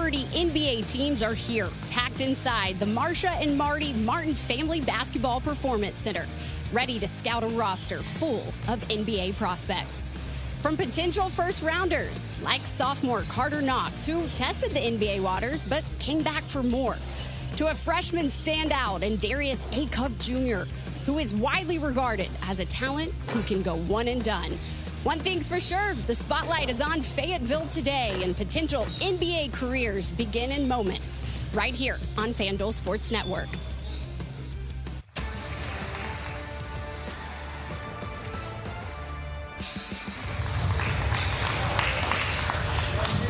30 NBA teams are here, packed inside the Marsha and Marty Martin Family Basketball Performance Center, ready to scout a roster full of NBA prospects. From potential first-rounders like sophomore Carter Knox, who tested the NBA waters but came back for more, to a freshman standout in Darius Acuff Jr., who is widely regarded as a talent who can go one and done. One thing's for sure, the spotlight is on Fayetteville today, and potential NBA careers begin in moments, right here on FanDuel Sports Network.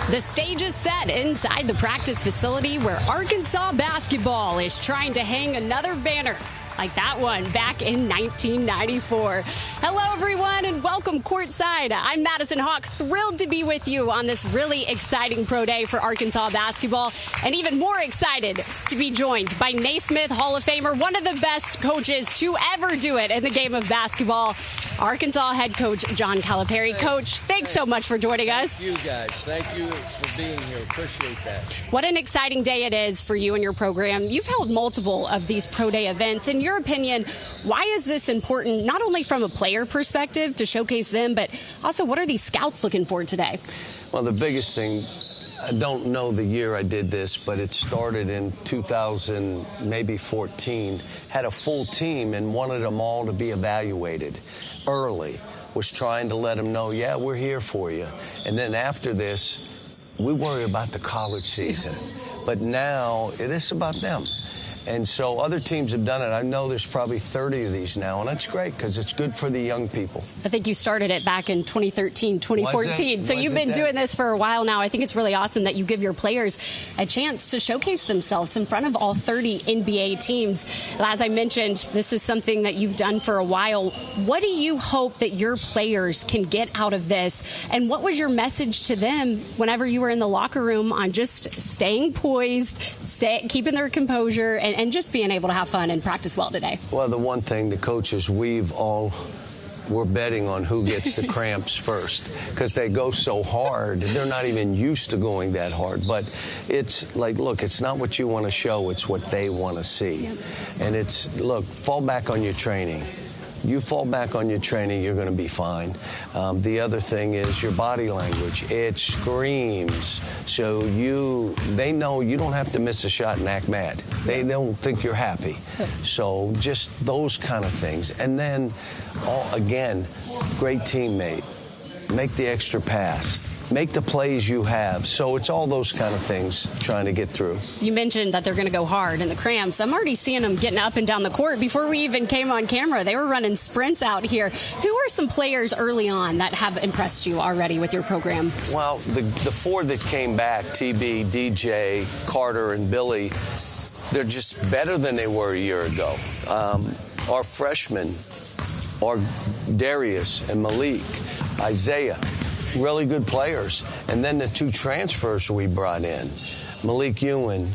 The stage is set inside the practice facility where Arkansas basketball is trying to hang another banner like that one back in 1994. Hello, everyone, and welcome courtside. I'm Madison Hawk, thrilled to be with you on this really exciting pro day for Arkansas basketball, and even more excited to be joined by Naismith Hall of Famer, one of the best coaches to ever do it in the game of basketball, Arkansas head coach John Calipari. Coach, thanks so much for joining us. Thank you, guys. Thank you for being here. Appreciate that. What an exciting day it is for you and your program. You've held multiple of these pro day events. In your opinion, why is this important, not only from a player perspective to showcase them, but also what are these scouts looking for today? Well, the biggest thing, I don't know the year I did this, but it started in 2000, maybe 14, had a full team and wanted them all to be evaluated early, was trying to let them know, yeah, we're here for you. And then after this, we worry about the college season. But now it is about them. And so other teams have done it. I know there's probably 30 of these now, and that's great because it's good for the young people. I think you started it back in 2013, 2014. So you've been doing this for a while now. I think it's really awesome that you give your players a chance to showcase themselves in front of all 30 NBA teams. As I mentioned, this is something that you've done for a while. What do you hope that your players can get out of this? And what was your message to them whenever you were in the locker room on just staying poised, keeping their composure, and just being able to have fun and practice well today? Well, the one thing, the coaches, we're betting on who gets the cramps first because they go so hard. They're not even used to going that hard. But it's like, look, it's not what you want to show. It's what they want to see. Yep. And it's, look, fall back on your training. You fall back on your training, you're going to be fine. The other thing is your body language. It screams. So they know you don't have to miss a shot and act mad. They don't think you're happy. So just those kind of things. And then, again, great teammate. Make the extra pass. Make the plays you have. So it's all those kind of things trying to get through. You mentioned that they're going to go hard in the cramps. I'm already seeing them getting up and down the court. Before we even came on camera, they were running sprints out here. Who are some players early on that have impressed you already with your program? Well, the four that came back, TB, DJ, Carter, and Billy, they're just better than they were a year ago. Our freshmen are Darius and Malik, Isaiah. Really good players. And then the two transfers we brought in, Malik Ewan,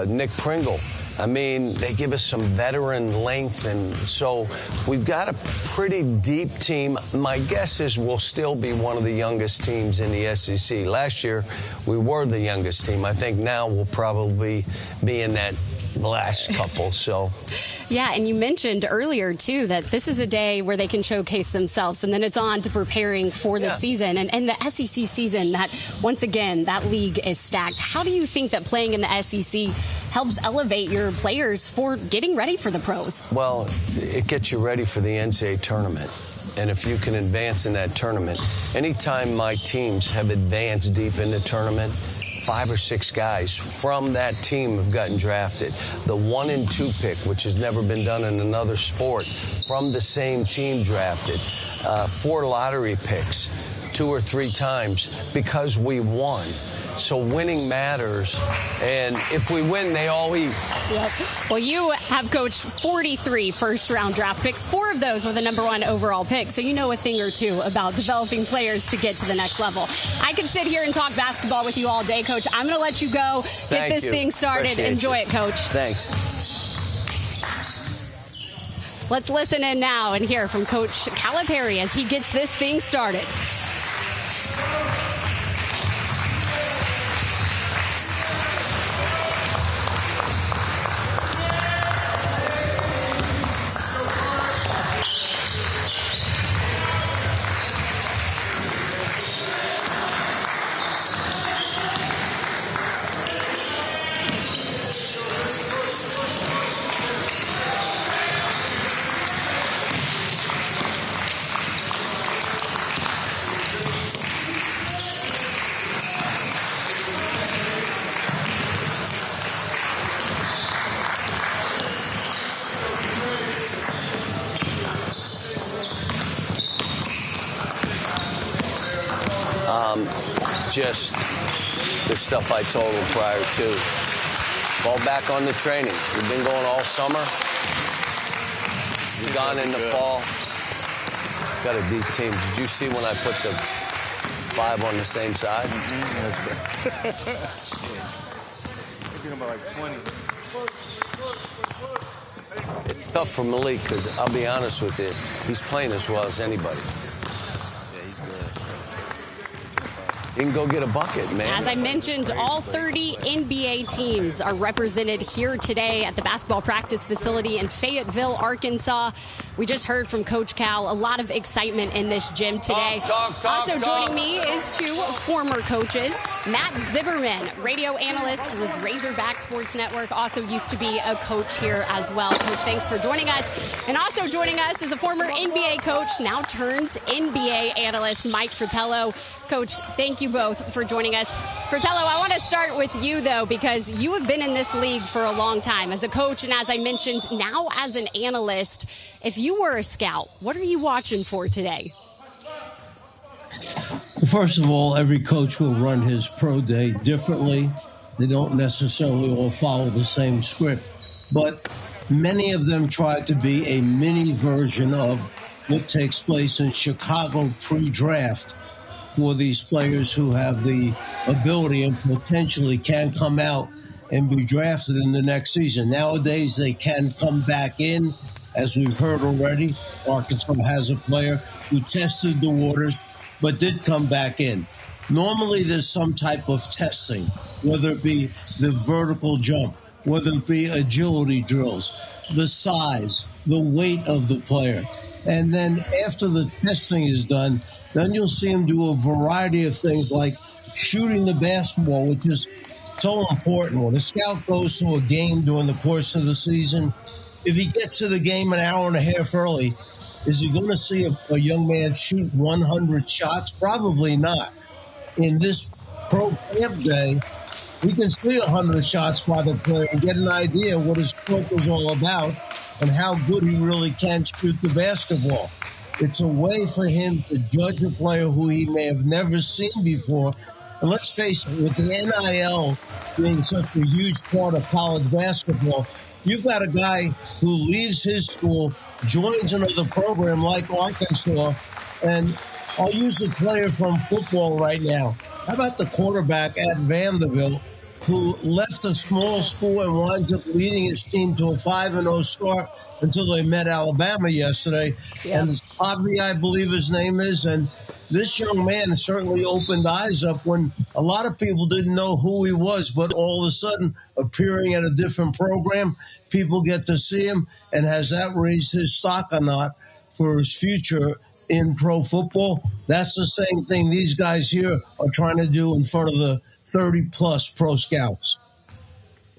Nick Pringle. I mean, they give us some veteran length, and so we've got a pretty deep team. My guess is we'll still be one of the youngest teams in the SEC. Last year, we were the youngest team. I think now we'll probably be in that last couple, so... Yeah, and you mentioned earlier, too, that this is a day where they can showcase themselves, and then it's on to preparing for the season. And the SEC season, that once again, that league is stacked. How do you think that playing in the SEC helps elevate your players for getting ready for the pros? Well, it gets you ready for the NCAA Tournament. And if you can advance in that tournament, anytime my teams have advanced deep in the tournament, 5 or 6 guys from that team have gotten drafted. The 1 and 2 pick, which has never been done in another sport, from the same team drafted. 4 lottery picks 2 or 3 times because we won. So winning matters, and if we win, they all eat. Yep. Well, you have coached 43 first-round draft picks. 4 of those were the #1 overall pick, so you know a thing or two about developing players to get to the next level. I could sit here and talk basketball with you all day, Coach. I'm going to let you go, get this thing started. Appreciate Enjoy you. it, Coach. Thanks. Let's listen in now and hear from Coach Calipari as he gets this thing started. just the stuff I told him prior to. Fall back on the training. We've been going all summer. We've gone in the fall. Got a deep team. Did you see when I put the 5 on the same side? Mm-hmm. We're about like 20. It's tough for Malik because I'll be honest with you, he's playing as well as anybody. Yeah, he's good. He can go get a bucket, man. As I mentioned, all 30 NBA teams are represented here today at the basketball practice facility in Fayetteville, Arkansas. We just heard from Coach Cal. A lot of excitement in this gym today. Also joining me is 2 former coaches. Matt Zimmerman, radio analyst with Razorbacks Sports Network, also used to be a coach here as well. Coach, thanks for joining us. And also joining us is a former NBA coach, now turned NBA analyst, Mike Fratello. Coach, thank you both for joining us. Fratello, I want to start with you, though, because you have been in this league for a long time as a coach and, as I mentioned, now as an analyst. If you were a scout, what are you watching for today? First of all, every coach will run his pro day differently. They don't necessarily all follow the same script, but many of them try to be a mini version of what takes place in Chicago pre-draft for these players who have the ability and potentially can come out and be drafted in the next season. Nowadays, they can come back in. As we've heard already, Arkansas has a player who tested the waters but did come back in. Normally, there's some type of testing, whether it be the vertical jump, whether it be agility drills, the size, the weight of the player. And then after the testing is done, then you'll see him do a variety of things like shooting the basketball, which is so important. When a scout goes to a game during the course of the season, if he gets to the game an hour and a half early, is he going to see a young man shoot 100 shots? Probably not. In this pro camp day, we can see 100 shots by the player and get an idea what his stroke is all about and how good he really can shoot the basketball. It's a way for him to judge a player who he may have never seen before. And let's face it, with the NIL being such a huge part of college basketball, you've got a guy who leaves his school, joins another program like Arkansas, and I'll use a player from football right now. How about the quarterback at Vanderbilt who left a small school and winds up leading his team to a 5-0 start until they met Alabama yesterday? Yep. And Avi, I believe his name is, and this young man certainly opened eyes up when a lot of people didn't know who he was, but all of a sudden appearing at a different program, people get to see him, and has that raised his stock or not for his future in pro football? That's the same thing these guys here are trying to do in front of the 30-plus pro scouts.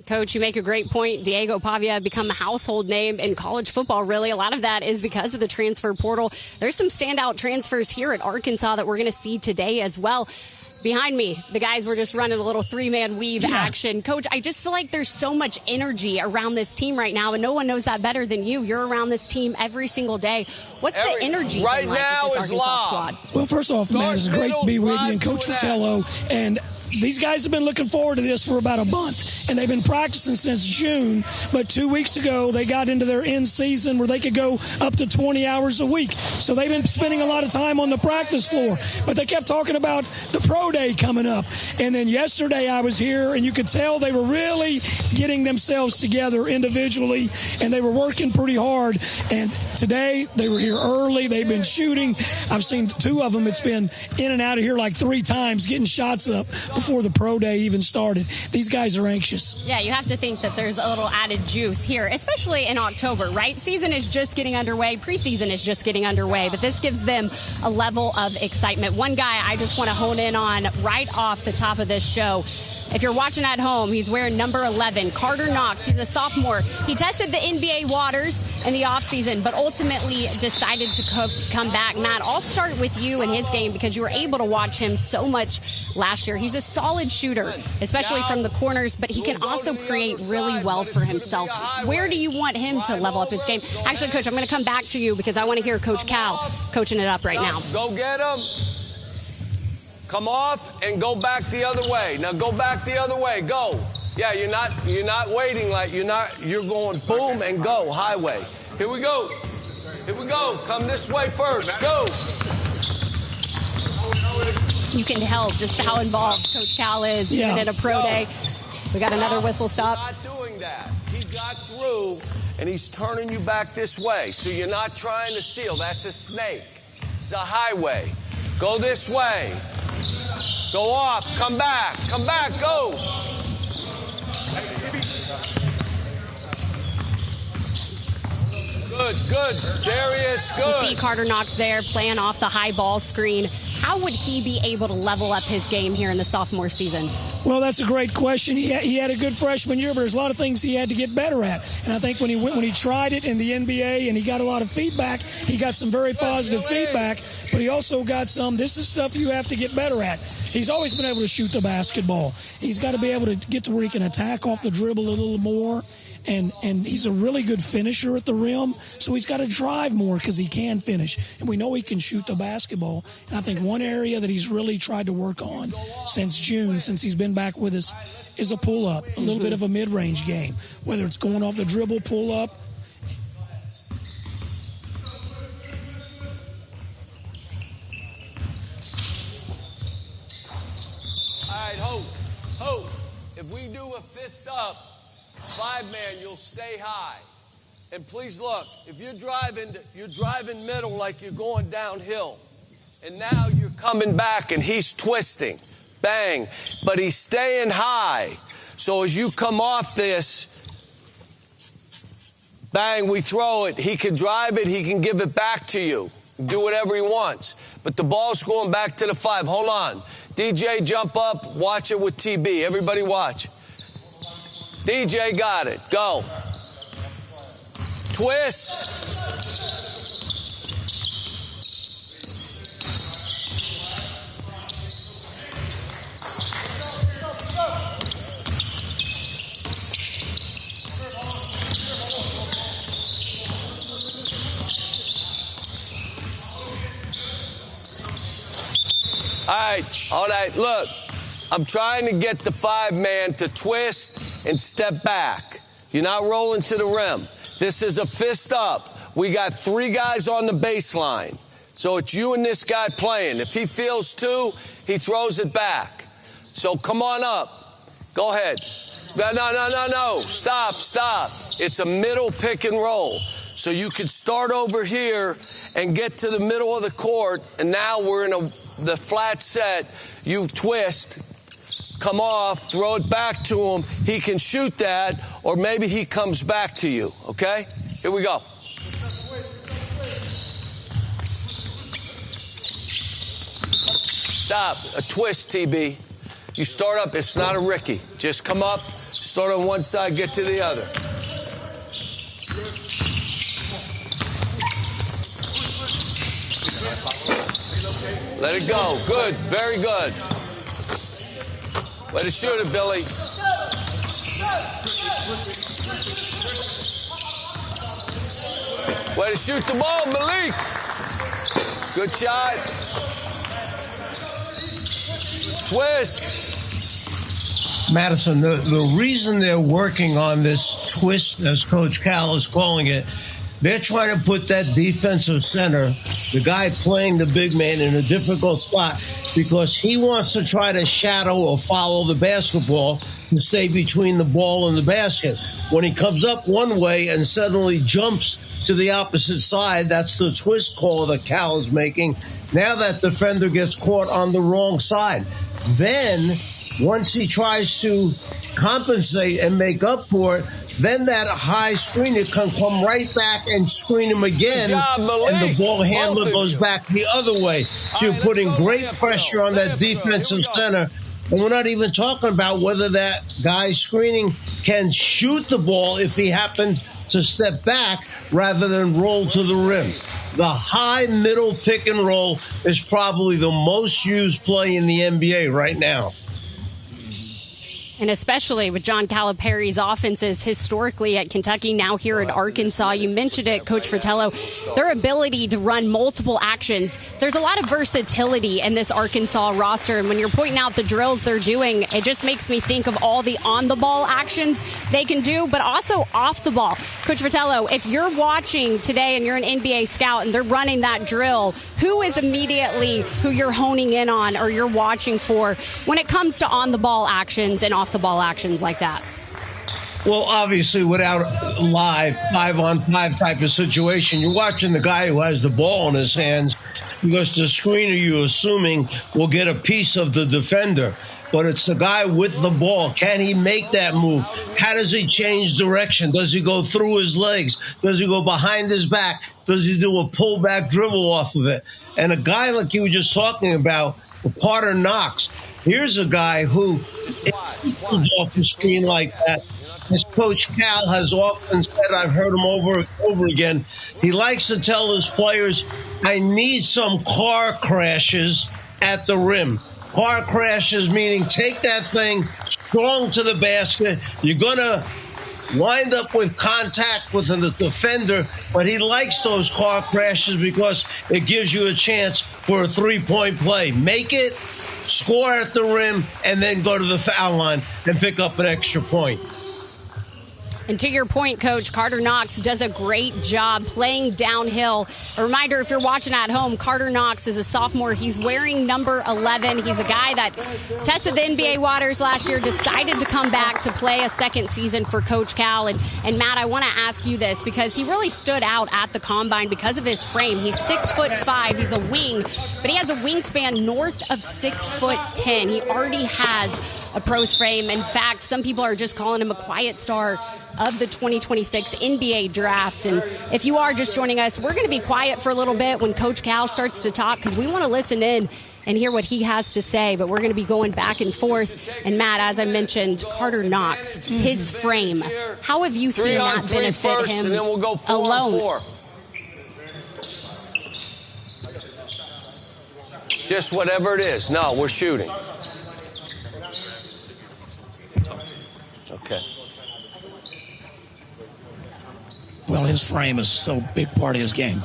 Coach, you make a great point. Diego Pavia become a household name in college football, really. A lot of that is because of the transfer portal. There's some standout transfers here at Arkansas that we're going to see today as well. Behind me, the guys were just running a little 3-man weave action. Coach, I just feel like there's so much energy around this team right now, and no one knows that better than you. You're around this team every single day. What's the energy right like now with this Arkansas squad? Well, first off, man, it's great to be with you and Coach Fratello. And these guys have been looking forward to this for about a month, and they've been practicing since June. But 2 weeks ago, they got into their end season where they could go up to 20 hours a week. So they've been spending a lot of time on the practice floor. But they kept talking about the pro day coming up. And then yesterday I was here, and you could tell they were really getting themselves together individually, and they were working pretty hard. And today they were here early. They've been shooting. I've seen 2 of them. It's been in and out of here like 3 times, getting shots up before the pro day even started. These guys are anxious. Yeah, you have to think that there's a little added juice here, especially in October, right? Season is just getting underway. Preseason is just getting underway, but this gives them a level of excitement. One guy I just want to hone in on right off the top of this show. If you're watching at home, he's wearing number 11, Carter Knox. He's a sophomore. He tested the NBA waters in the offseason, but ultimately decided to come back. Matt, I'll start with you in his game because you were able to watch him so much last year. He's a solid shooter, especially from the corners, but he can also create really well for himself. Where do you want him to level up his game? Actually, Coach, I'm going to come back to you because I want to hear Coach Cal coaching it up right now. Go get him. Come off and go back the other way. Now go back the other way. Go. Yeah, you're not waiting like you're going boom and go. Highway. Here we go. Here we go. Come this way first. Go. You can tell just how involved Coach Cal is even at a pro day. We got another whistle stop. He's not doing that. He got through, and he's turning you back this way. So you're not trying to seal. That's a snake. It's a highway. Go this way. Go off. Come back. Come back. Go. Good. Darius, good. You see Carter Knox there playing off the high ball screen. How would he be able to level up his game here in the sophomore season? Well, that's a great question. He had a good freshman year, but there's a lot of things he had to get better at. And I think when he tried it in the NBA and he got a lot of feedback, he got some very positive feedback, but he also got some, this is stuff you have to get better at. He's always been able to shoot the basketball. He's got to be able to get to where he can attack off the dribble a little more. And he's a really good finisher at the rim, so he's got to drive more because he can finish. And we know he can shoot the basketball. And I think one area that he's really tried to work on since June, since he's been back with us, is a pull-up, a little bit of a mid-range game, whether it's going off the dribble, pull-up. All right, Hope. If we do a fist up, 5-man, you'll stay high. And please look, if you're driving middle like you're going downhill. And now you're coming back and he's twisting. Bang. But he's staying high. So as you come off this, bang, we throw it. He can drive it. He can give it back to you. Do whatever he wants. But the ball's going back to the 5. Hold on. DJ, jump up. Watch it with TB. Everybody watch. DJ got it. Go. Twist. All right, look. I'm trying to get the 5-man to twist and step back. You're not rolling to the rim. This is a fist up. We got 3 guys on the baseline. So it's you and this guy playing. If he feels 2, he throws it back. So come on up. Go ahead. No. Stop. It's a middle pick and roll. So you could start over here and get to the middle of the court, and now we're in the flat set. You twist, come off, throw it back to him. He can shoot that, or maybe he comes back to you, okay? Here we go. Stop. A twist, TB. You start up. It's not a Ricky. Just come up, start on one side, get to the other. Let it go. Good. Very good. Way to shoot it, Billy. Way to shoot the ball, Malik. Good shot. Twist. Madison, the reason they're working on this twist, as Coach Cal is calling it, they're trying to put that defensive center, the guy playing the big man, in a difficult spot because he wants to try to shadow or follow the basketball to stay between the ball and the basket. When he comes up one way and suddenly jumps to the opposite side, that's the twist call that Cal is making. Now that defender gets caught on the wrong side. Then, once he tries to compensate and make up for it, then that high screener can come right back and screen him again, and the ball handler goes back the other way. So you're putting great pressure on that defensive center. And we're not even talking about whether that guy screening can shoot the ball if he happens to step back rather than roll to the rim. The high middle pick and roll is probably the most used play in the NBA right now. And especially with John Calipari's offenses historically at Kentucky, now here at Arkansas. You mentioned it, Coach Fratello, their ability to run multiple actions. There's a lot of versatility in this Arkansas roster. And when you're pointing out the drills they're doing, it just makes me think of all the on-the-ball actions they can do, but also off the ball. Coach Fratello, if you're watching today and you're an NBA scout and they're running that drill, who is immediately who you're honing in on or you're watching for when it comes to on-the-ball actions and off-the-ball actions like that? Well, obviously, without a live 5-on-5 type of situation, you're watching the guy who has the ball in his hands because the screener, you're assuming, will get a piece of the defender. But it's the guy with the ball. Can he make that move? How does he change direction? Does he go through his legs? Does he go behind his back? Does he do a pullback dribble off of it? And a guy like you were just talking about, Carter Knox, here's a guy who comes off the screen like that. As Coach Cal has often said, I've heard him over and over again, he likes to tell his players, I need some car crashes at the rim. Car crashes meaning take that thing strong to the basket. You're going to wind up with contact with the defender, but he likes those car crashes because it gives you a chance for a three-point play. Make it, score at the rim, and then go to the foul line and pick up an extra point. And to your point, Coach, Carter Knox does a great job playing downhill. A reminder, if you're watching at home, Carter Knox is a sophomore. He's wearing number 11. He's a guy that tested the NBA waters last year, decided to come back to play a second season for Coach Cal. And Matt, I want to ask you this because he really stood out at the Combine because of his frame. He's 6'5". He's a wing, but he has a wingspan north of 6'10". He already has a pro's frame. In fact, some people are just calling him a quiet star of the 2026 NBA draft. And if you are just joining us, we're going to be quiet for a little bit when Coach Cal starts to talk because we want to listen in and hear what he has to say. But we're going to be going back and forth. And Matt, as I mentioned, Carter Knox, his frame. How have you seen that benefit him and then we'll go 4 alone? on 4. Just whatever it is. No, we're shooting. Okay. Well, his frame is so big part of his game.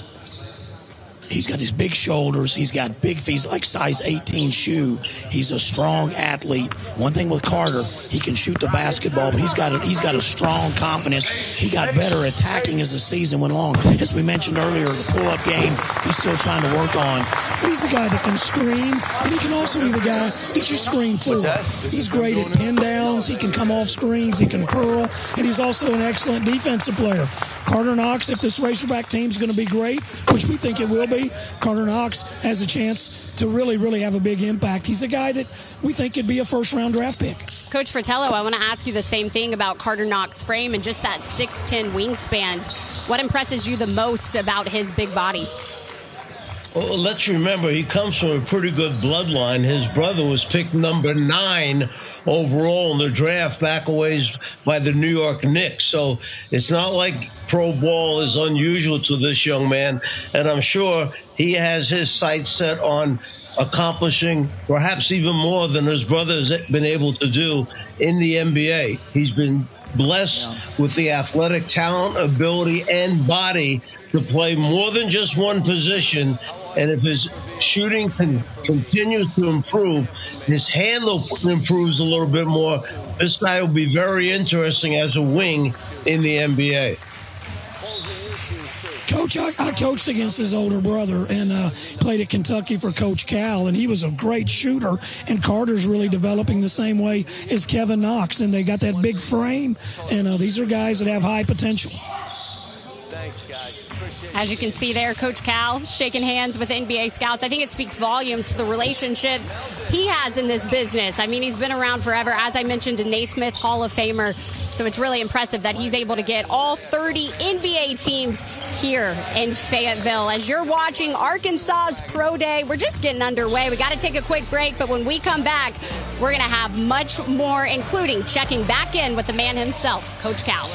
He's got these big shoulders. He's got big feet. He's like size 18 shoe. He's a strong athlete. One thing with Carter, he can shoot the basketball, but he's got a strong confidence. He got better attacking as the season went along. As we mentioned earlier, the pull-up game, he's still trying to work on. But he's a guy that can screen, and he can also be the guy that you screen for. He's great at pin downs. He can come off screens. He can curl, and he's also an excellent defensive player. Carter Knox, if this Razorback team's going to be great, which we think it will be, Carter Knox has a chance to really, really have a big impact. He's a guy that we think could be a first-round draft pick. Coach Fratello, I want to ask you the same thing about Carter Knox's frame and just that 6'10" wingspan. What impresses you the most about his big body? Well, let's remember, he comes from a pretty good bloodline. His brother was picked number 9 overall in the draft back a ways by the New York Knicks. So it's not like pro ball is unusual to this young man. And I'm sure he has his sights set on accomplishing perhaps even more than his brother has been able to do in the NBA. He's been blessed with the athletic talent, ability, and body to play more than just one position. And if his shooting continues to improve, his handle improves a little bit more, this guy will be very interesting as a wing in the NBA. Coach, I coached against his older brother and played at Kentucky for Coach Cal, and he was a great shooter, and Carter's really developing the same way as Kevin Knox, and they got that big frame, and these are guys that have high potential. Thanks, guys. As you can see there, Coach Cal shaking hands with NBA scouts. I think it speaks volumes to the relationships he has in this business. I mean, he's been around forever. As I mentioned, a Naismith Hall of Famer. So it's really impressive that he's able to get all 30 NBA teams here in Fayetteville. As you're watching Arkansas's Pro Day, we're just getting underway. We got to take a quick break, but when we come back, we're going to have much more, including checking back in with the man himself, Coach Cal.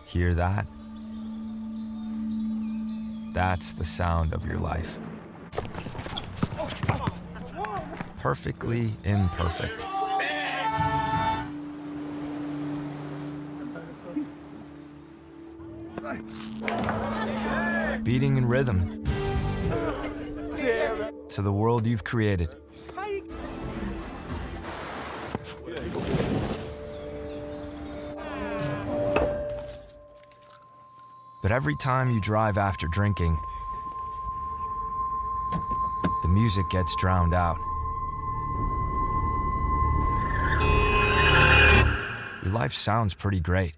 Hear that? That's the sound of your life. Perfectly imperfect. Beating in rhythm to the world you've created. But every time you drive after drinking, the music gets drowned out. Your life sounds pretty great.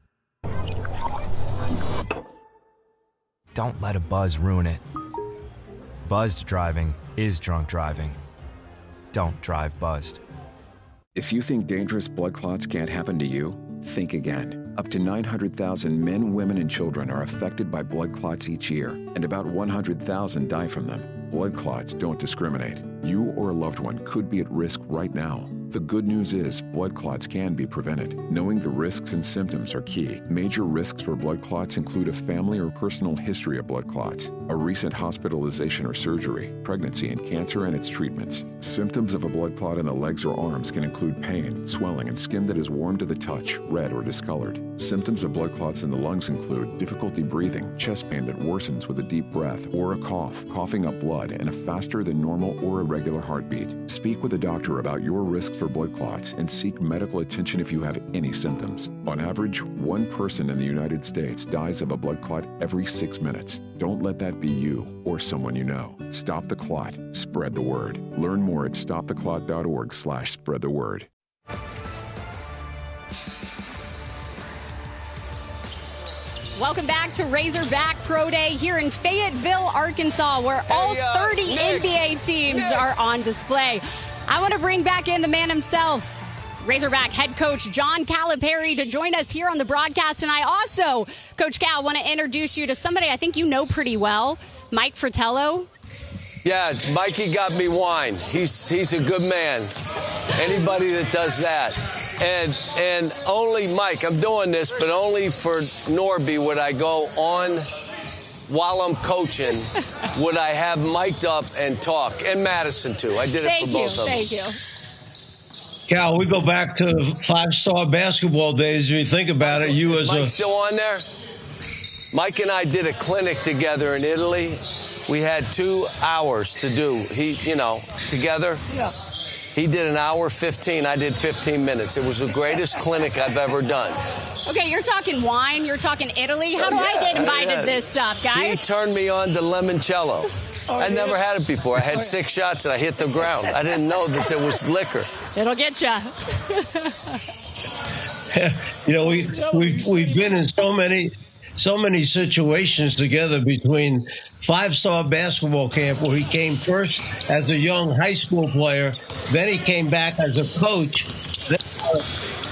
Don't let a buzz ruin it. Buzzed driving is drunk driving. Don't drive buzzed. If you think dangerous blood clots can't happen to you, think again. Up to 900,000 men, women, and children are affected by blood clots each year, and about 100,000 die from them. Blood clots don't discriminate. You or a loved one could be at risk right now. The good news is blood clots can be prevented. Knowing the risks and symptoms are key. Major risks for blood clots include a family or personal history of blood clots, a recent hospitalization or surgery, pregnancy and cancer and its treatments. Symptoms of a blood clot in the legs or arms can include pain, swelling, and skin that is warm to the touch, red or discolored. Symptoms of blood clots in the lungs include difficulty breathing, chest pain that worsens with a deep breath, or a cough, coughing up blood, and a faster than normal or irregular heartbeat. Speak with a doctor about your risks for blood clots and seek medical attention if you have any symptoms. On average, one person in the United States dies of a blood clot every 6 minutes. Don't let that be you or someone you know. Stop the clot. Spread the word. Learn more at stoptheclot.org/spread-the-word. Welcome back to Razorback Pro Day here in Fayetteville, Arkansas, where all 30 NBA teams are on display. I want to bring back in the man himself, Razorback head coach John Calipari, to join us here on the broadcast. And I also, Coach Cal, want to introduce you to somebody I think you know pretty well, Mike Fratello. Yeah, Mikey got me wine. He's a good man. Anybody that does that. And only, Mike, I'm doing this, but only for Norby would I go on while I'm coaching, would I have mic'd up and talk. And Madison, too. I did it for both of them. Thank you. Cal, we go back to 5-star basketball days. If you think about it, you Is Mike still on there? Mike and I did a clinic together in Italy. We had 2 hours to do. Together. Yeah. He did an hour 15. I did 15 minutes. It was the greatest clinic I've ever done. Okay, you're talking wine. You're talking Italy. How do I get invited to this stuff, guys? He turned me on to limoncello. I never had it before. I had 6 shots and I hit the ground. I didn't know that there was liquor. It'll get you. We've been in so many situations together between 5-star basketball camp, where he came first as a young high school player, then he came back as a coach, then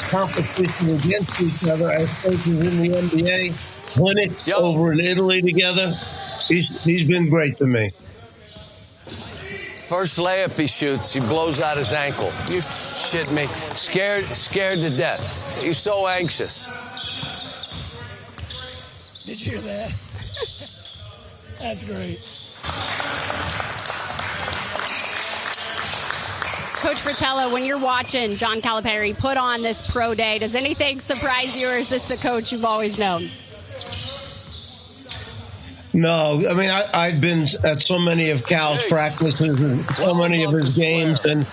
competition against each other as coaches in the NBA, clinics over in Italy together. He's been great to me. First layup he shoots, he blows out his ankle. You shit me. Scared to death. He's so anxious. Did you hear that? That's great. Coach Fratello, when you're watching John Calipari put on this pro day, does anything surprise you, or is this the coach you've always known? No, I mean, I've been at so many of Cal's practices and so many of his games. And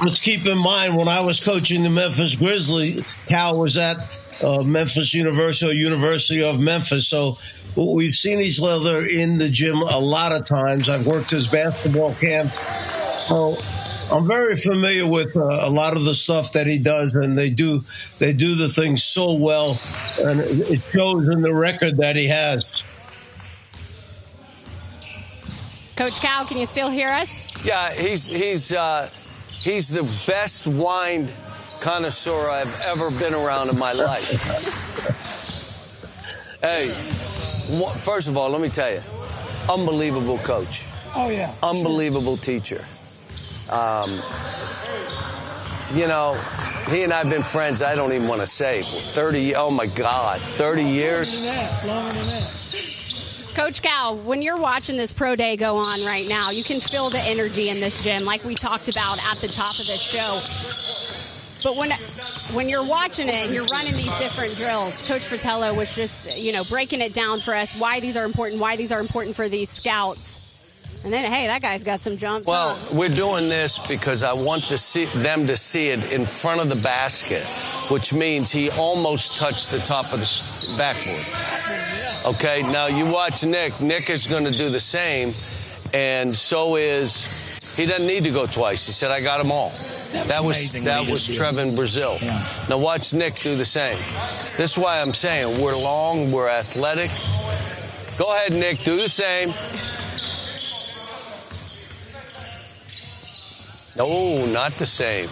let's keep in mind, when I was coaching the Memphis Grizzlies, Cal was at Memphis University or University of Memphis. So we've seen each other in the gym a lot of times. I've worked his basketball camp. So I'm very familiar with a lot of the stuff that he does, and they do the things so well, and it shows in the record that he has. Coach Cal, can you still hear us? Yeah, he's the best wine connoisseur I've ever been around in my life. Hey, first of all, let me tell you, unbelievable coach. Oh, yeah. Unbelievable teacher. He and I have been friends, I don't even want to say, 30, oh my God, 30 years. Longer than that. Coach Cal, when you're watching this pro day go on right now, you can feel the energy in this gym like we talked about at the top of this show. But when you're watching it and you're running these different drills, Coach Fratello was just, breaking it down for us, why these are important for these scouts. And then, hey, that guy's got some jumps. Well, we're doing this because I want them to see it in front of the basket, which means he almost touched the top of the backboard. Okay, now you watch Nick. Nick is going to do the same, and so is he doesn't need to go twice. He said, I got them all. That was Trevin Brazil. Yeah. Now watch Nick do the same. This is why I'm saying we're long, we're athletic. Go ahead, Nick, do the same. No, not the same.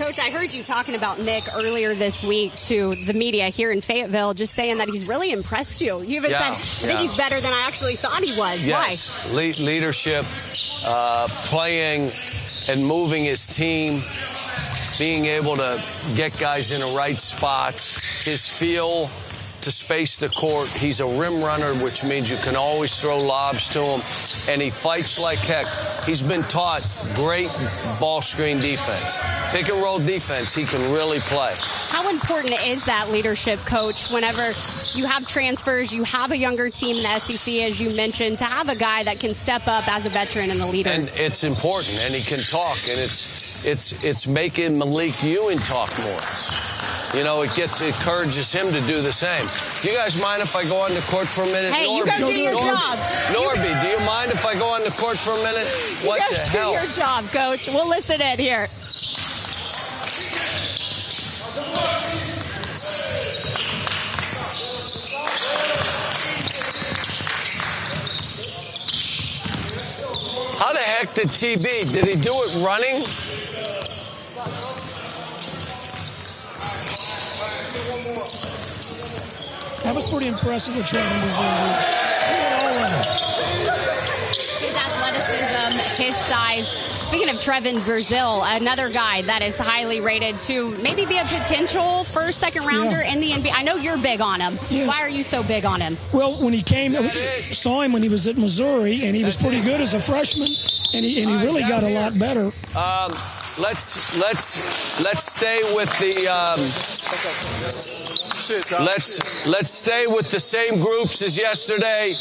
Coach, I heard you talking about Nick earlier this week to the media here in Fayetteville, just saying that he's really impressed you. You even said, I think he's better than I actually thought he was. Yes. Why? Leadership, playing and moving his team, being able to get guys in the right spots, his feel to space the court. He's a rim runner, which means you can always throw lobs to him, and he fights like heck. He's been taught great ball screen defense. Pick and roll defense, he can really play. How important is that leadership, Coach, whenever you have transfers, you have a younger team in the SEC, as you mentioned, to have a guy that can step up as a veteran and a leader? And it's important, and he can talk, and it's making Malik Ewing talk more. It encourages him to do the same. Do you guys mind if I go on the court for a minute? Hey, you go do your job. Norby, do you mind if I go on the court for a minute? What the hell? You go do your job, Coach. We'll listen in here. How the heck did TB? Did he do it running? That was pretty impressive what Trevin was doing. His athleticism, his size. Speaking of Trevin Brazil, another guy that is highly rated to maybe be a potential first, second rounder in the NBA. I know you're big on him. Yes. Why are you so big on him? Well, when he came, saw him when he was at Missouri, and he was pretty good as a freshman, and he really got a lot better. Let's stay with the. Let's stay with the same groups as yesterday.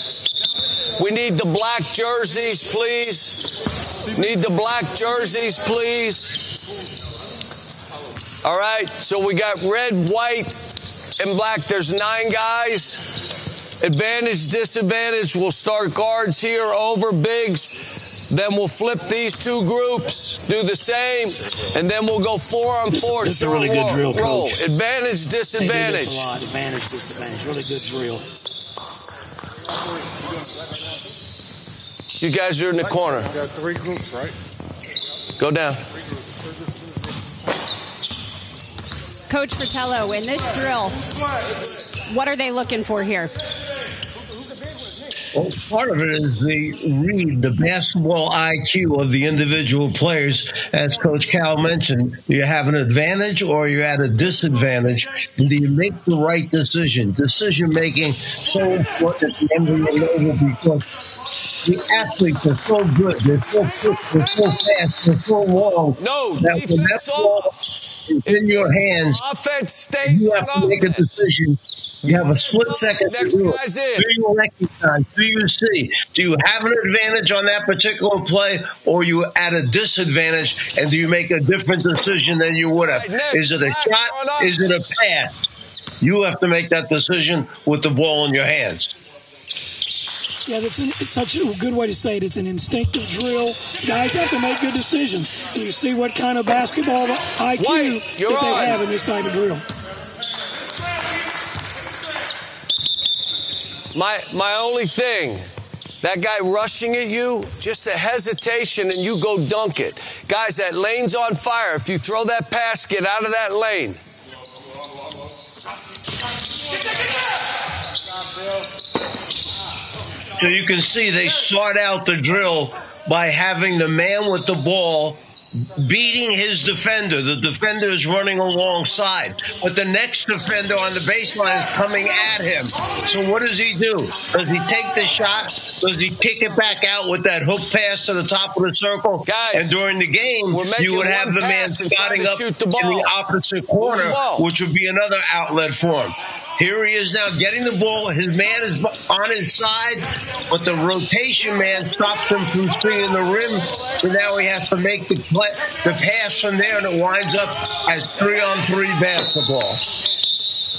We need the black jerseys, please. Need the black jerseys, please. All right, so we got red, white, and black. There's 9 guys. Advantage, disadvantage. We'll start guards here over bigs. Then we'll flip these 2 groups, do the same, and then we'll go 4-on-4. This is a really good drill, Coach. Advantage, disadvantage. They do this a lot. Advantage, disadvantage. Really good drill. You guys are in the corner. We got 3 groups, right? Go down. Coach Fratello, in this drill, what are they looking for here? Well, part of it is the basketball IQ of the individual players. As Coach Cal mentioned, you have an advantage or you're at a disadvantage. And do you make the right decision? Decision-making so important at the end of the level because the athletes are so good. They're so quick. They're so fast. They're so long. No, that when that ball is in your hands, offense stays you have to make a decision. You have a split second to do it. Do you recognize? Do you see? Do you have an advantage on that particular play, or are you at a disadvantage, and do you make a different decision than you would have? Is it a shot? Is it a pass? You have to make that decision with the ball in your hands. Yeah, it's such a good way to say it. It's an instinctive drill. Guys have to make good decisions. And you see what kind of basketball IQ that they have in this type of drill. My only thing, that guy rushing at you, just a hesitation and you go dunk it. Guys, that lane's on fire. If you throw that pass, get out of that lane. So you can see they start out the drill by having the man with the ball beating his defender. The defender is running alongside, but the next defender on the baseline is coming at him. So what does he do? Does he take the shot? Does he kick it back out with that hook pass to the top of the circle? Guys, and during the game, you would have the man spotting up in the opposite corner, which would be another outlet for him. Here he is now getting the ball. His man is on his side, but the rotation man stops him from swinging the rim. So now he has to make the pass from there, and it winds up as 3-on-3 basketball.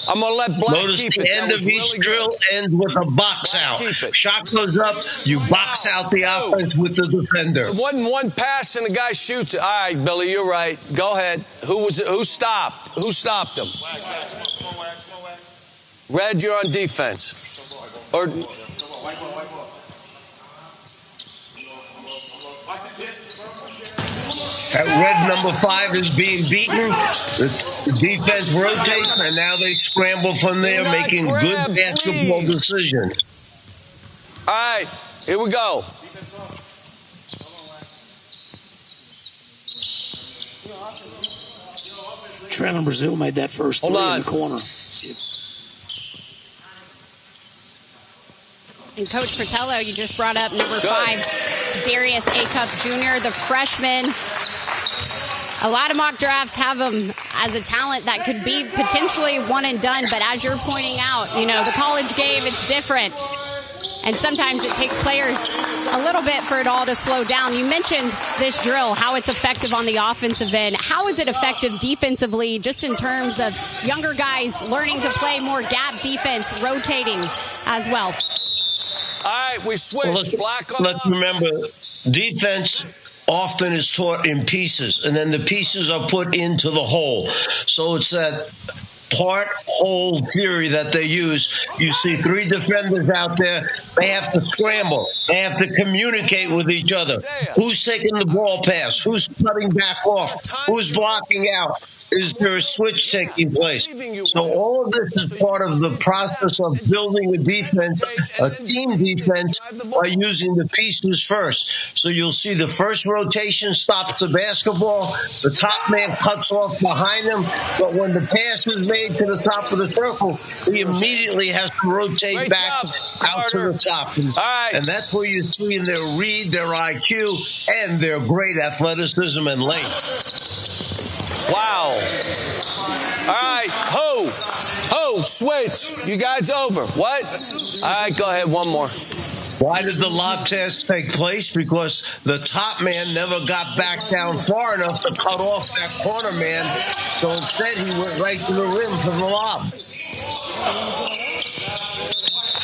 I'm going to let Black Notice keep the it. end of each drill ends with a box out. Shot goes up, you box out the offense with the defender. It wasn't one pass and the guy shoots it. All right, Billy, you're right. Go ahead. Who was it? Who stopped? Who stopped him? Red, you're on defense. Or At red number 5 is being beaten. The defense rotates, and now they scramble from there, making good basketball decisions. all right, here we go. Trevin Brazil made that first three in the corner. And Coach Fratello, you just brought up number 5, Darius Acuff Jr., the freshman. A lot of mock drafts have him as a talent that could be potentially one and done, but as you're pointing out, the college game, it's different. And sometimes it takes players a little bit for it all to slow down. You mentioned this drill, how it's effective on the offensive end. How is it effective defensively, just in terms of younger guys learning to play more gap defense, rotating as well? All right, we switch. Let's remember, defense often is taught in pieces, and then the pieces are put into the whole. So it's that part-whole theory that they use. You see 3 defenders out there. They have to scramble. They have to communicate with each other. Who's taking the ball pass? Who's cutting back off? Who's blocking out? Is there a switch taking place? So all of this is part of the process of building a defense, a team defense, by using the pieces first. So you'll see the first rotation stops the basketball. The top man cuts off behind him. But when the pass is made to the top of the circle, he immediately has to rotate back out to the top. And that's where you see in their read, their IQ, and their great athleticism and length. Wow. All right, switch. You guys over. What? All right, go ahead, one more. Why did the lob test take place? Because the top man never got back down far enough to cut off that corner man. So instead, he went right to the rim for the lob.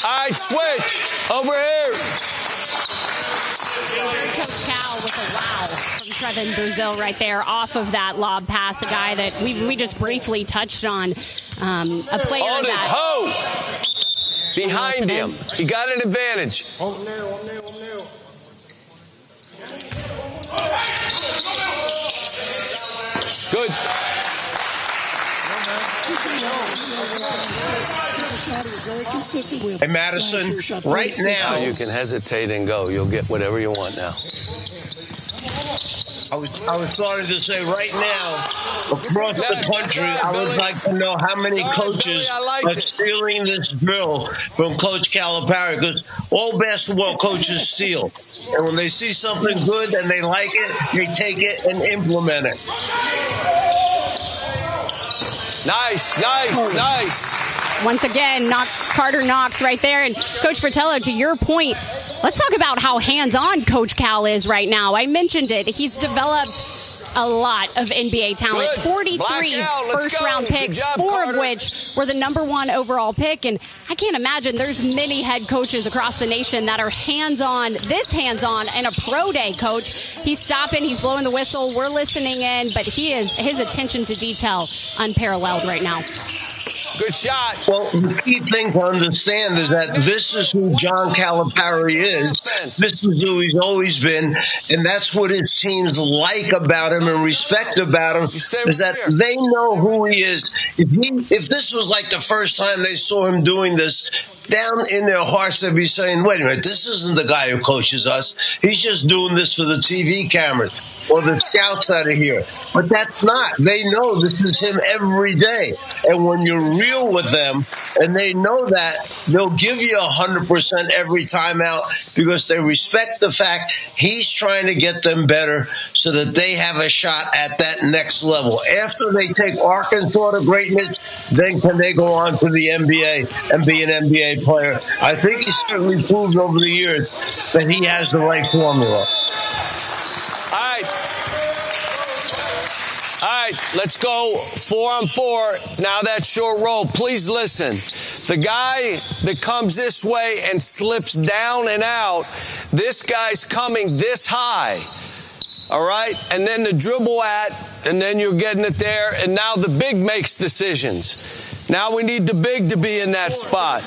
All right, switch. Over here. Coach Cal with a wow from Trevin Brazil right there off of that lob pass, a guy that we just briefly touched on, a player that... Behind him. He got an advantage. Good. Hey, Madison, right now... You can hesitate and go. You'll get whatever you want now. I was starting to say right now, across the country, I would like to know how many coaches are stealing this drill from Coach Calipari, because all basketball coaches steal. And when they see something good and they like it, they take it and implement it. Nice. Once again, Carter Knox right there. And Coach Fratello, to your point, let's talk about how hands-on Coach Cal is right now. I mentioned it. He's developed a lot of NBA talent. 43 first-round picks, 4 of which were the #1 overall pick. And I can't imagine there's many head coaches across the nation that are hands-on, and a pro day, Coach. He's stopping, he's blowing the whistle, we're listening in, but his attention to detail unparalleled right now. Good shot. Well, the key thing to understand is that this is who John Calipari is. This is who he's always been. And that's what his teams like about him and respect about him, is that they know who he is. If this was like the first time they saw him doing this, down in their hearts, they'd be saying, wait a minute, this isn't the guy who coaches us. He's just doing this for the TV cameras or the scouts that are here. But that's not. They know this is him every day. And when you're real with them and they know that, they'll give you 100% every time out because they respect the fact he's trying to get them better so that they have a shot at that next level. After they take Arkansas to greatness, then can they go on to the NBA and be an NBA player? I think he's certainly proved over the years that he has the right formula. All right, let's go 4-on-4. Now that short roll. Please listen. The guy that comes this way and slips down and out, this guy's coming this high. All right? And then the dribble and then you're getting it there. And now the big makes decisions. Now we need the big to be in that spot.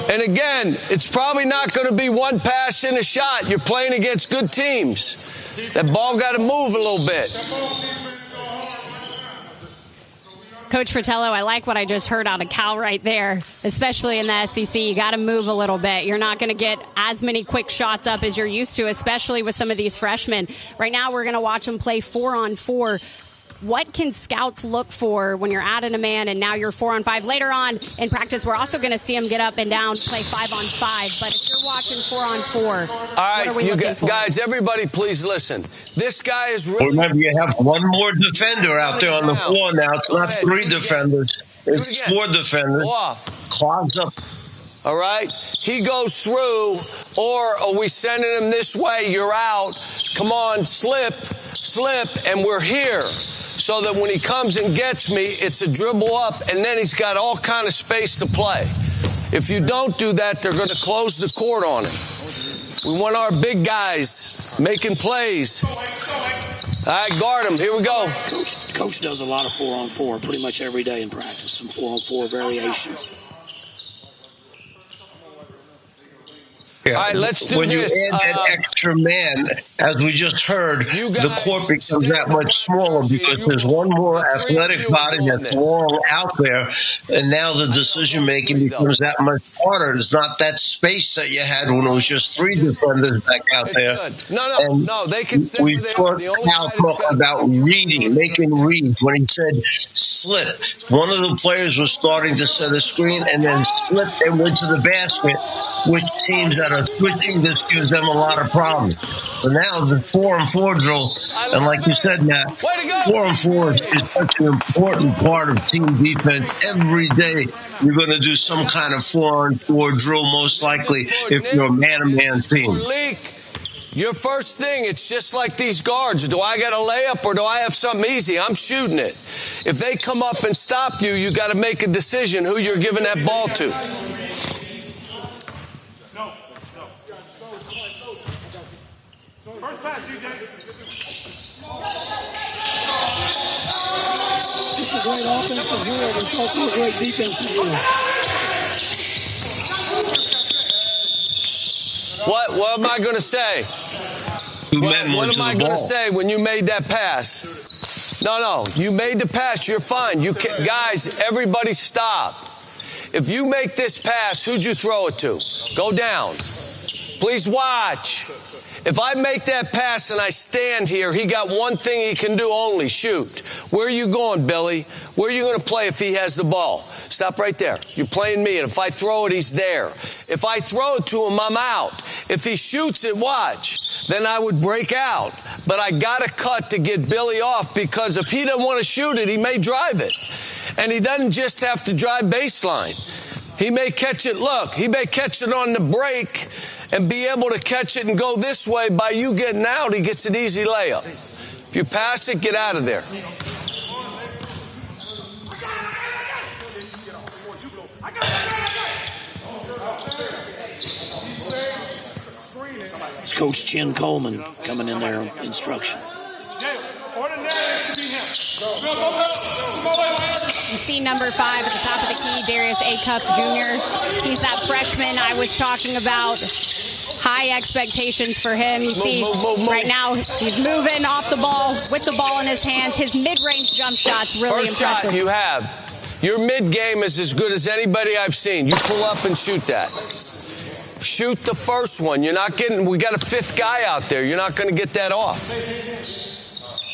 And again, it's probably not going to be one pass and a shot. You're playing against good teams. That ball got to move a little bit. Coach Fratello, I like what I just heard out of Cal right there, especially in the SEC. You got to move a little bit. You're not going to get as many quick shots up as you're used to, especially with some of these freshmen. Right now, we're going to watch them play 4-on-4. What can scouts look for when you're adding a man and now you're 4-on-5? Later on in practice, we're also going to see them get up and down, play 5-on-5. But if you're watching 4-on-4, all right, what are we looking for? Guys, everybody, please listen. This guy is really... Remember, you have one more defender out there on the floor now. It's not three defenders. It's four defenders. Go off. Clogs up. All right? He goes through, or are we sending him this way? You're out. Come on, slip, and we're here. So that when he comes and gets me, it's a dribble up, and then he's got all kind of space to play. If you don't do that, they're going to close the court on him. We want our big guys making plays. All right, guard him. Here we go. Coach does a lot of 4-on-4 pretty much every day in practice, some 4-on-4 variations. Yeah. All right, let's do when this. When you add that extra man, as we just heard, the court becomes that much smaller because there's one more athletic body that's long out there, and now the decision-making becomes that much harder. There's not that space that you had when it was just three defenders back out there. No, they can sit we heard Cal talk about reading, making reads. When he said slip, one of the players was starting to set a screen and then slipped and went to the basket, which teams that are switching, this gives them a lot of problems. But now the 4-on-4 drill, and like you said, Matt, 4-on-4 is such an important part of team defense. Every day you're going to do some kind of 4-on-4 drill, most likely, if you're a man-to-man team. Your first thing, it's just like these guards. Do I got a layup or do I have something easy? I'm shooting it. If they come up and stop you, you got to make a decision who you're giving that ball to. It's a great offensive drill, but it's also a great defensive drill. What am I going to say? What am I going to say when you made that pass? No, you made the pass. You're fine. Guys, everybody stop. If you make this pass, who'd you throw it to? Go down. Please watch. If I make that pass and I stand here, he got one thing he can do only, shoot. Where are you going, Billy? Where are you going to play if he has the ball? Stop right there. You're playing me, and if I throw it, he's there. If I throw it to him, I'm out. If he shoots it, watch. Then I would break out. But I got to cut to get Billy off because if he doesn't want to shoot it, he may drive it. And he doesn't just have to drive baseline. He may catch it, he may catch it on the break and be able to catch it and go this way. By you getting out, he gets an easy layup. If you pass it, get out of there. It's Coach Chin Coleman coming in there on instruction. You see number 5 at the top of the key, Darius Acuff Jr. He's that freshman I was talking about. High expectations for him. You see right now he's moving off the ball with the ball in his hands. His mid-range jump shot's really First impressive. shot you have. Your mid-game is as good as anybody I've seen. You pull up and shoot that. Shoot the first one. You're not getting, we got a fifth guy out there. You're not going to get that off.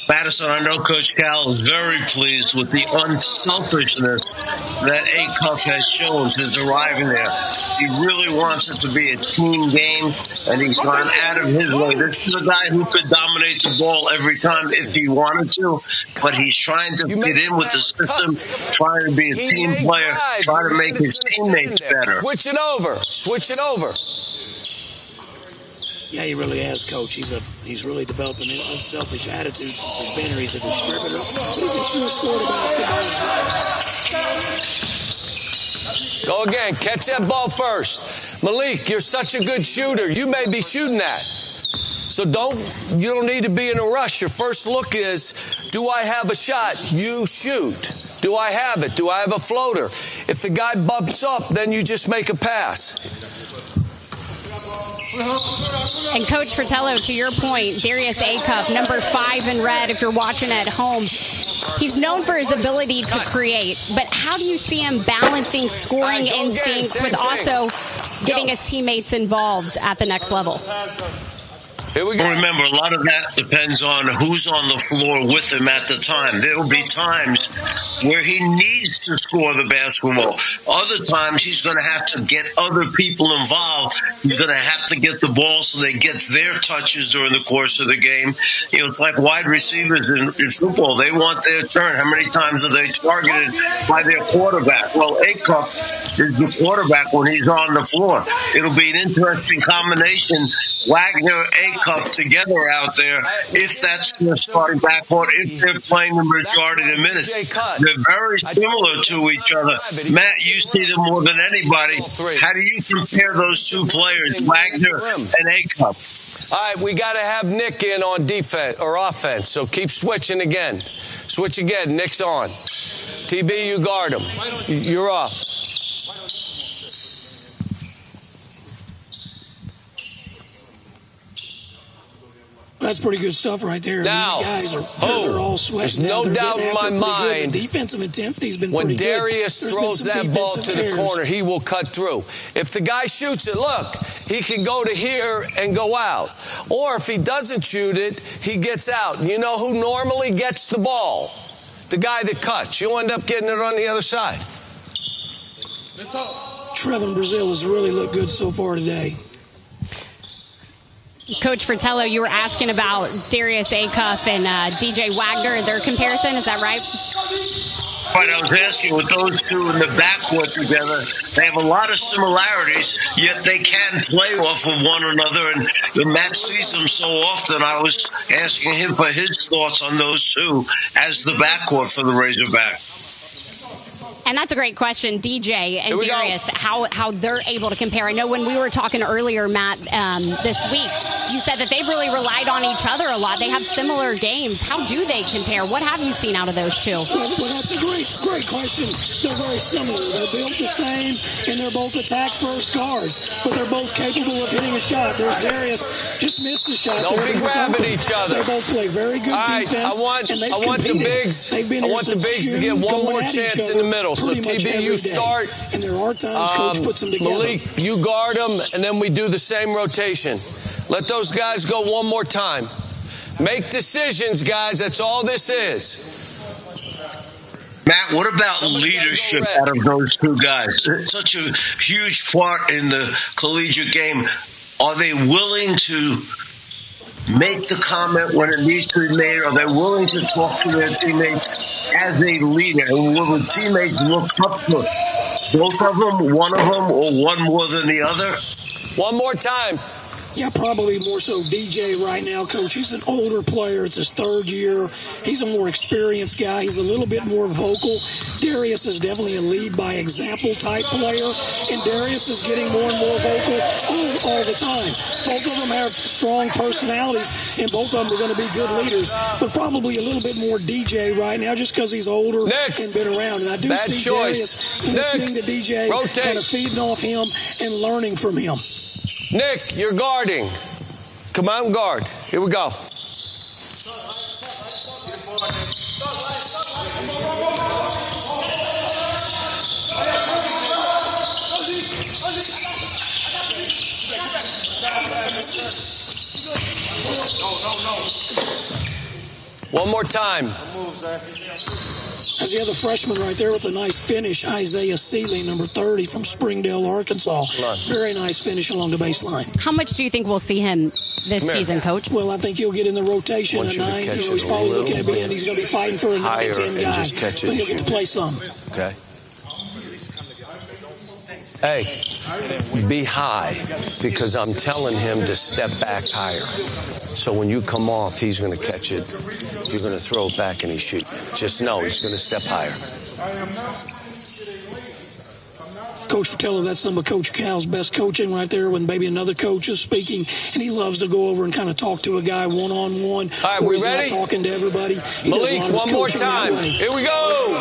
Madison, I know Coach Cal is very pleased with the unselfishness that Acuff has shown since arriving there. He really wants it to be a team game, and he's gone out of his way. This is a guy who could dominate the ball every time if he wanted to, but he's trying to fit in with the system, trying to be a team player, trying to make his teammates better. Switch it over. Switch it over. Yeah, he really has, Coach. He's really developing an unselfish attitude since he's been here. He's a distributor. He's a sure scored Go basketball. again. Catch that ball first. Malik, you're such a good shooter. You may be shooting that. So you don't need to be in a rush. Your first look is, do I have a shot? You shoot. Do I have it? Do I have a floater? If the guy bumps up, then you just make a pass. And Coach Fratello, to your point, Darius Acuff, number 5 in red, if you're watching at home, he's known for his ability to create. But how do you see him balancing scoring instincts with also getting his teammates involved at the next level? Here we go. Remember, a lot of that depends on who's on the floor with him at the time. There will be times where he needs to score the basketball. Other times, he's going to have to get other people involved. He's going to have to get the ball so they get their touches during the course of the game. You know, it's like wide receivers in football. They want their turn. How many times are they targeted by their quarterback? Well, Acuff is the quarterback when he's on the floor. It'll be an interesting combination. Wagner, Acuff together out there, if that's their starting backcourt, if they're playing the majority of the minutes. They're very similar to each other. Matt, you see them more than anybody. How do you compare those two players, Wagner and Acuff? All right, we got to have Nick in on defense or offense, so keep switching again. Switch again. Nick's on. TB, you guard him. You're off. That's pretty good stuff right there. Now, these guys they're all sweating. there's no doubt in my mind the defensive intensity's been when pretty Darius good. throws that ball to the corner, he will cut through. If the guy shoots it, look, he can go to here and go out. Or if he doesn't shoot it, he gets out. You know who normally gets the ball? The guy that cuts. You'll end up getting it on the other side. Trevin Brazile has really looked good so far today. Coach Fratello, you were asking about Darius Acuff and DJ Wagner, their comparison. Is that right? Right, I was asking with those two in the backcourt together, they have a lot of similarities, yet they can play off of one another. And Matt sees them so often. I was asking him for his thoughts on those two as the backcourt for the Razorbacks. And that's a great question, DJ and Darius, how they're able to compare. I know when we were talking earlier, Matt, this week, you said that they've really relied on each other a lot. They have similar games. How do they compare? What have you seen out of those two? Well, that's a great question. They're very similar. They're built the same, and they're both attack-first guards, but they're both capable of hitting a shot. There's Darius, just missed the shot. Don't be grabbing each other. They both play very good defense. I want the bigs to get one more chance in the middle. So TB, you start. And there are times Coach puts them together. Malik, you guard them, and then we do the same rotation. Let those guys go one more time. Make decisions, guys. That's all this is. Matt, what about leadership out of those two guys? Such a huge part in the collegiate game. Are they willing to make the comment when it needs to be made? Are they willing to talk to their teammates as a leader? And will the teammates look up to both of them, one of them, or one more than the other? One more time. Yeah, probably more so DJ right now, Coach. He's an older player. It's his third year. He's a more experienced guy. He's a little bit more vocal. Darius is definitely a lead-by-example type player, and Darius is getting more and more vocal all the time. Both of them have strong personalities, and both of them are going to be good leaders, but probably a little bit more DJ right now just because he's older and been around. And I do see Darius listening to DJ, kind of feeding off him and learning from him. Nick, you're guarding. Come on, guard. Here we go. One more time. As the other freshman right there with a nice finish, Isaiah Seeley, number 30 from Springdale, Arkansas. Very nice finish along the baseline. How much do you think we'll see him this season, Coach? Well, I think he'll get in the rotation at 9. He's probably looking at being, he's going to be fighting for a 9-10 guy. But he'll get to play some. Okay. Hey, be high, because I'm telling him to step back higher. So when you come off, he's going to catch it. You're going to throw it back and he shoot. Just know he's going to step higher. Coach Fratello, that's some of Coach Cal's best coaching right there when maybe another coach is speaking, and he loves to go over and kind of talk to a guy one-on-one. All right, we ready? Not talking to everybody. Malik, one more time. Here we go.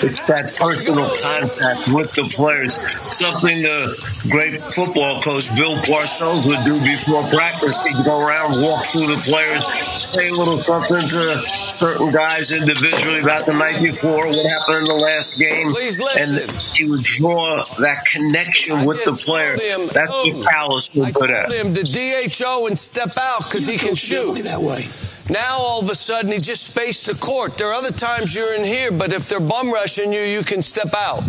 It's that personal contact with the players, something the great football coach Bill Parcells would do before practice. He'd go around, walk through the players, say a little something to certain guys individually about the night before, what happened in the last game, and he would draw that connection with the player. That's what Cal is so good at. I told him to DHO and step out because he can shoot. That way. Now, all of a sudden, he just spaced the court. There are other times you're in here, but if they're bum rushing you, you can step out.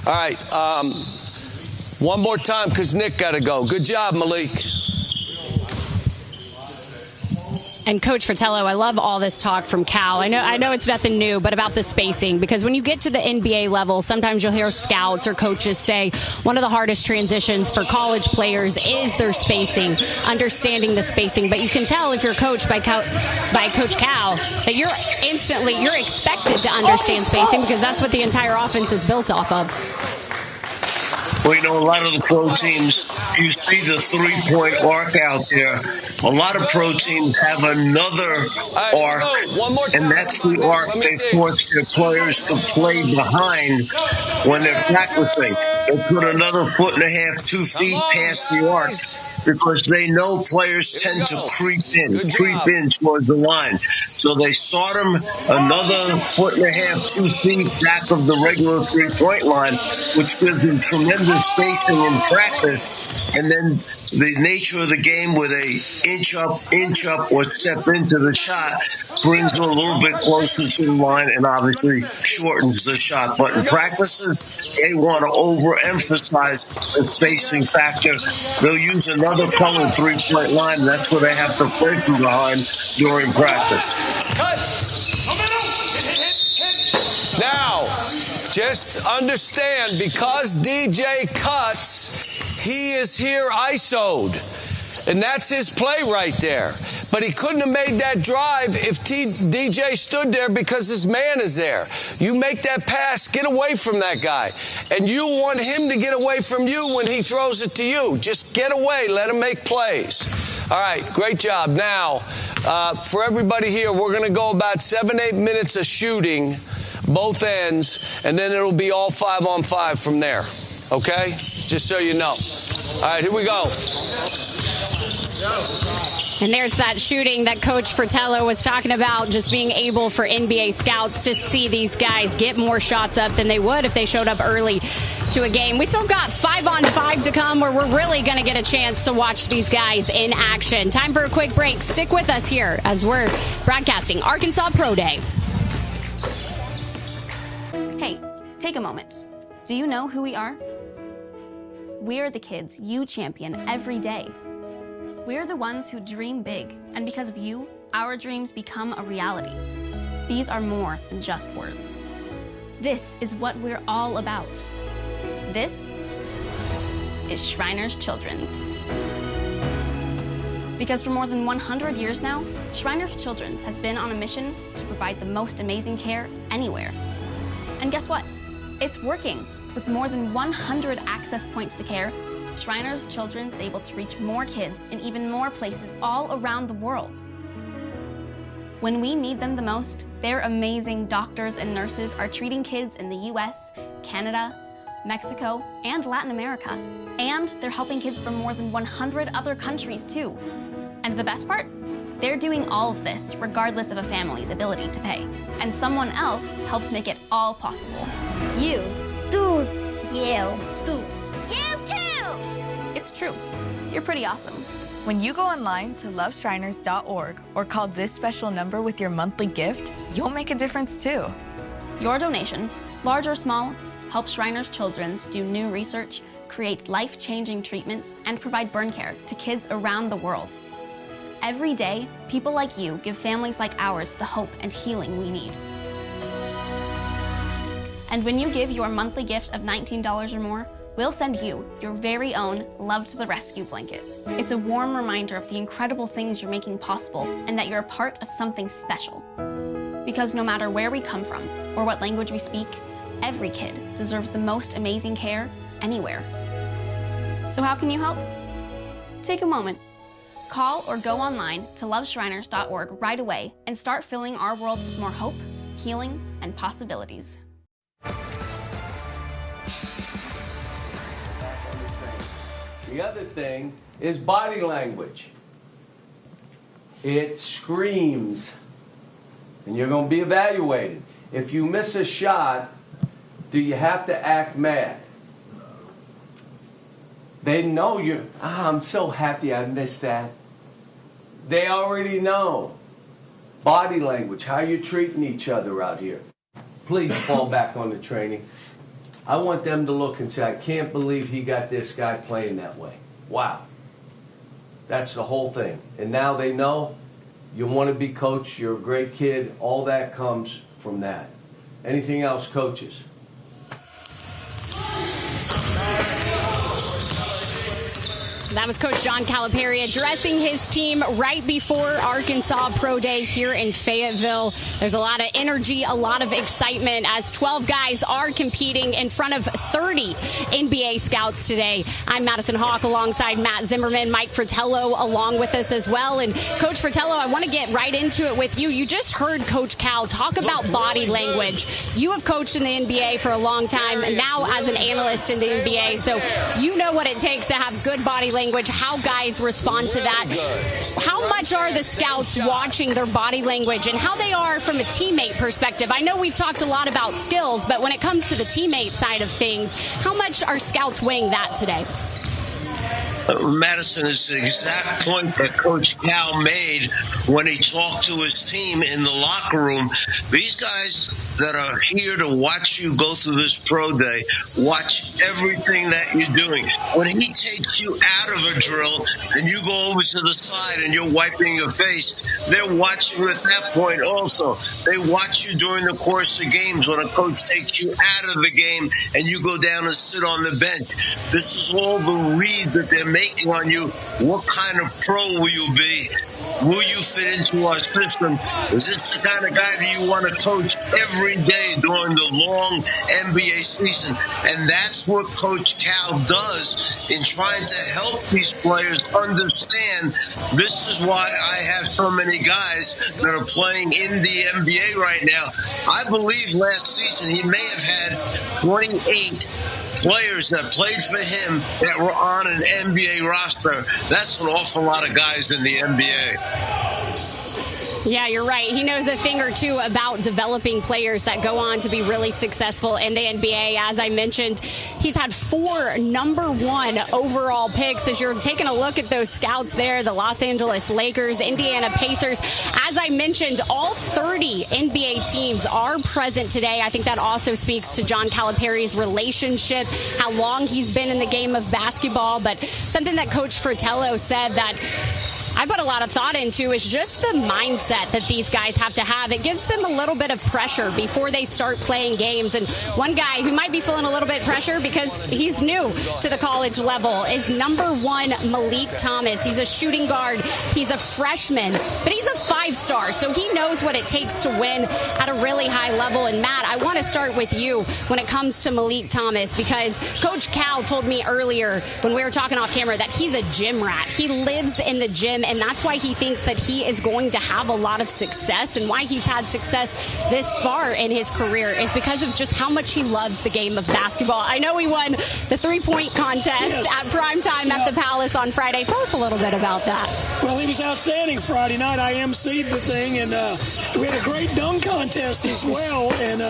All right. One more time because Nick got to go. Good job, Malik. And Coach Fratello, I love all this talk from Cal. I know it's nothing new, but about the spacing, because when you get to the NBA level, sometimes you'll hear scouts or coaches say one of the hardest transitions for college players is their spacing, understanding the spacing. But you can tell if you're coached by Coach Cal that you're expected to understand spacing, because that's what the entire offense is built off of. Well, you know, a lot of the pro teams, you see the three-point arc out there. A lot of pro teams have another arc, and that's the arc they force their players to play behind when they're practicing. They put another 1.5 to 2 feet past the arc because they know players tend to creep in towards the line. So they start them another 1.5 to 2 feet back of the regular three-point line, which gives them tremendous spacing in practice, and then the nature of the game where they inch up or step into the shot brings them a little bit closer to the line and obviously shortens the shot. But in practices, they want to overemphasize the spacing factor. They'll use another colored three-point line, and that's where they have to play from behind during practice. Now, just understand, because DJ cuts, he is here ISO'd. And that's his play right there. But he couldn't have made that drive if DJ stood there because his man is there. You make that pass, get away from that guy. And you want him to get away from you when he throws it to you. Just get away, let him make plays. All right, great job. Now, for everybody here, we're going to go about 7-8 minutes of shooting, both ends, and then it'll be all 5-on-5 from there. Okay? Just so you know. All right, here we go. And there's that shooting that Coach Fratello was talking about, just being able for NBA scouts to see these guys get more shots up than they would if they showed up early to a game. We still got 5-on-5 to come, where we're really going to get a chance to watch these guys in action. Time for a quick break. Stick with us here as we're broadcasting Arkansas Pro Day. Hey, take a moment. Do you know who we are? We're the kids you champion every day. We're the ones who dream big, and because of you, our dreams become a reality. These are more than just words. This is what we're all about. This is Shriners Children's. Because for more than 100 years now, Shriners Children's has been on a mission to provide the most amazing care anywhere. And guess what? It's working. With more than 100 access points to care, Shriners Children's is able to reach more kids in even more places all around the world. When we need them the most, their amazing doctors and nurses are treating kids in the US, Canada, Mexico, and Latin America. And they're helping kids from more than 100 other countries too. And the best part? They're doing all of this regardless of a family's ability to pay. And someone else helps make it all possible. You. Dude. You. Dude. You too! It's true. You're pretty awesome. When you go online to loveshriners.org or call this special number with your monthly gift, you'll make a difference too. Your donation, large or small, helps Shriners Children's do new research, create life-changing treatments, and provide burn care to kids around the world. Every day, people like you give families like ours the hope and healing we need. And when you give your monthly gift of $19 or more, we'll send you your very own Love to the Rescue blanket. It's a warm reminder of the incredible things you're making possible and that you're a part of something special. Because no matter where we come from or what language we speak, every kid deserves the most amazing care anywhere. So how can you help? Take a moment. Call or go online to loveshriners.org right away and start filling our world with more hope, healing, and possibilities. The other thing is body language. It screams, and you're going to be evaluated. If you miss a shot, do you have to act mad? They know you're, I'm so happy I missed that. They already know. Body language, how you're treating each other out here. Please fall back on the training. I want them to look and say, I can't believe he got this guy playing that way. Wow. That's the whole thing. And now they know you want to be coached, you're a great kid, all that comes from that. Anything else, coaches? That was Coach John Calipari addressing his team right before Arkansas Pro Day here in Fayetteville. There's a lot of energy, a lot of excitement as 12 guys are competing in front of 30 NBA scouts today. I'm Madison Hawk alongside Matt Zimmerman, Mike Fratello along with us as well. And Coach Fratello, I want to get right into it with you. You just heard Coach Cal talk about body language. You have coached in the NBA for a long time and now as an analyst in the NBA. So you know what it takes to have good body language, how guys respond to that. How much are the scouts watching their body language and how they are from a teammate perspective? I know we've talked a lot about skills, but when it comes to the teammate side of things, how much are scouts weighing that today? Madison is the exact point that Coach Cal made when he talked to his team in the locker room. These guys that are here to watch you go through this pro day, watch everything that you're doing. When he takes you out of a drill and you go over to the side and you're wiping your face, they're watching you at that point also. They watch you during the course of games when a coach takes you out of the game and you go down and sit on the bench. This is all the read that they're making on you. What kind of pro will you be? Will you fit into our system? Is this the kind of guy that you want to coach every day during the long NBA season? And that's what Coach Cal does in trying to help these players understand this is why I have so many guys that are playing in the NBA right now. I believe last season he may have had 28 players that played for him that were on an NBA roster. That's an awful lot of guys in the NBA. Yeah, you're right. He knows a thing or two about developing players that go on to be really successful in the NBA. As I mentioned, he's had 4 number 1 overall picks. As you're taking a look at those scouts there, the Los Angeles Lakers, Indiana Pacers. As I mentioned, all 30 NBA teams are present today. I think that also speaks to John Calipari's relationship, how long he's been in the game of basketball. But something that Coach Fratello said that I put a lot of thought into is just the mindset that these guys have to have. It gives them a little bit of pressure before they start playing games. And one guy who might be feeling a little bit pressure because he's new to the college level is number 1 Malik Thomas. He's a shooting guard. He's a freshman, but he's a 5-star. So he knows what it takes to win at a really high level. And Matt, I want to start with you when it comes to Malik Thomas because Coach Cal told me earlier when we were talking off camera that he's a gym rat. He lives in the gym and that's why he thinks that he is going to have a lot of success, and why he's had success this far in his career is because of just how much he loves the game of basketball. I know he won the three-point contest at primetime at the Palace on Friday. Tell us a little bit about that. Well, he was outstanding Friday night. I emceed the thing, and we had a great dunk contest as well, and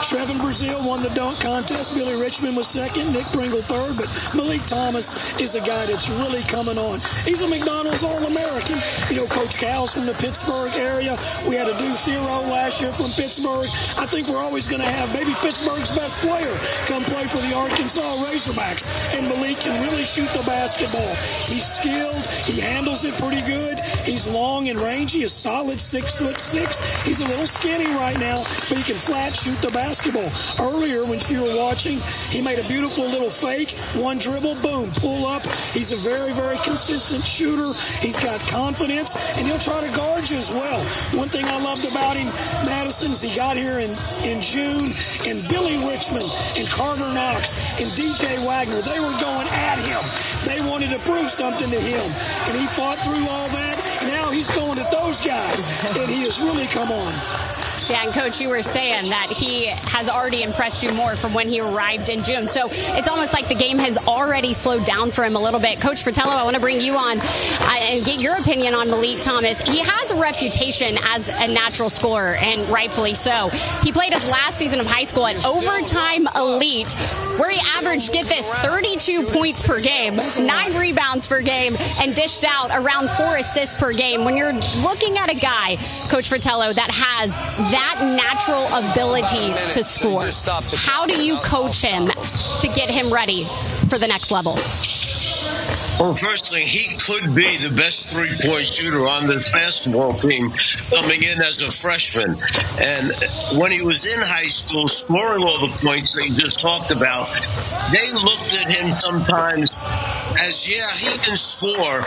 Trevin Brazile won the dunk contest. Billy Richmond was second, Nick Pringle third, but Malik Thomas is a guy that's really coming on. He's a McDonald's All-American. You know, Coach Cal's from the Pittsburgh area. We had a Duke Theroux last year from Pittsburgh. I think we're always going to have maybe Pittsburgh's best player come play for the Arkansas Razorbacks, and Malik can really shoot the basketball. He's skilled. He handles it pretty good. He's long and rangy. He's solid 6'6". He's a little skinny right now, but he can flat shoot the basketball. Earlier, when you were watching, he made a beautiful little fake, one dribble, boom, pull up. He's a very, very consistent shooter. He's got confidence, and he'll try to guard you as well. One thing I loved about him, Madison, is he got here in June, and Billy Richmond and Carter Knox and DJ Wagner, they were going at him. They wanted to prove something to him, and he fought through all that, and now he's going at those guys, and he has really come on. Yeah, and Coach, you were saying that he has already impressed you more from when he arrived in June. So it's almost like the game has already slowed down for him a little bit. Coach Fratello, I want to bring you on and get your opinion on Malik Thomas. He has a reputation as a natural scorer, and rightfully so. He played his last season of high school at Overtime Elite, where he averaged, get this, 32 points per game, 9 rebounds per game, and dished out around 4 assists per game. When you're looking at a guy, Coach Fratello, that has that natural ability to score, how do you coach him to get him ready for the next level? Well, first thing, he could be the best three-point shooter on this basketball team coming in as a freshman. And when he was in high school, scoring all the points that you just talked about, they looked at him sometimes as, yeah, he can score,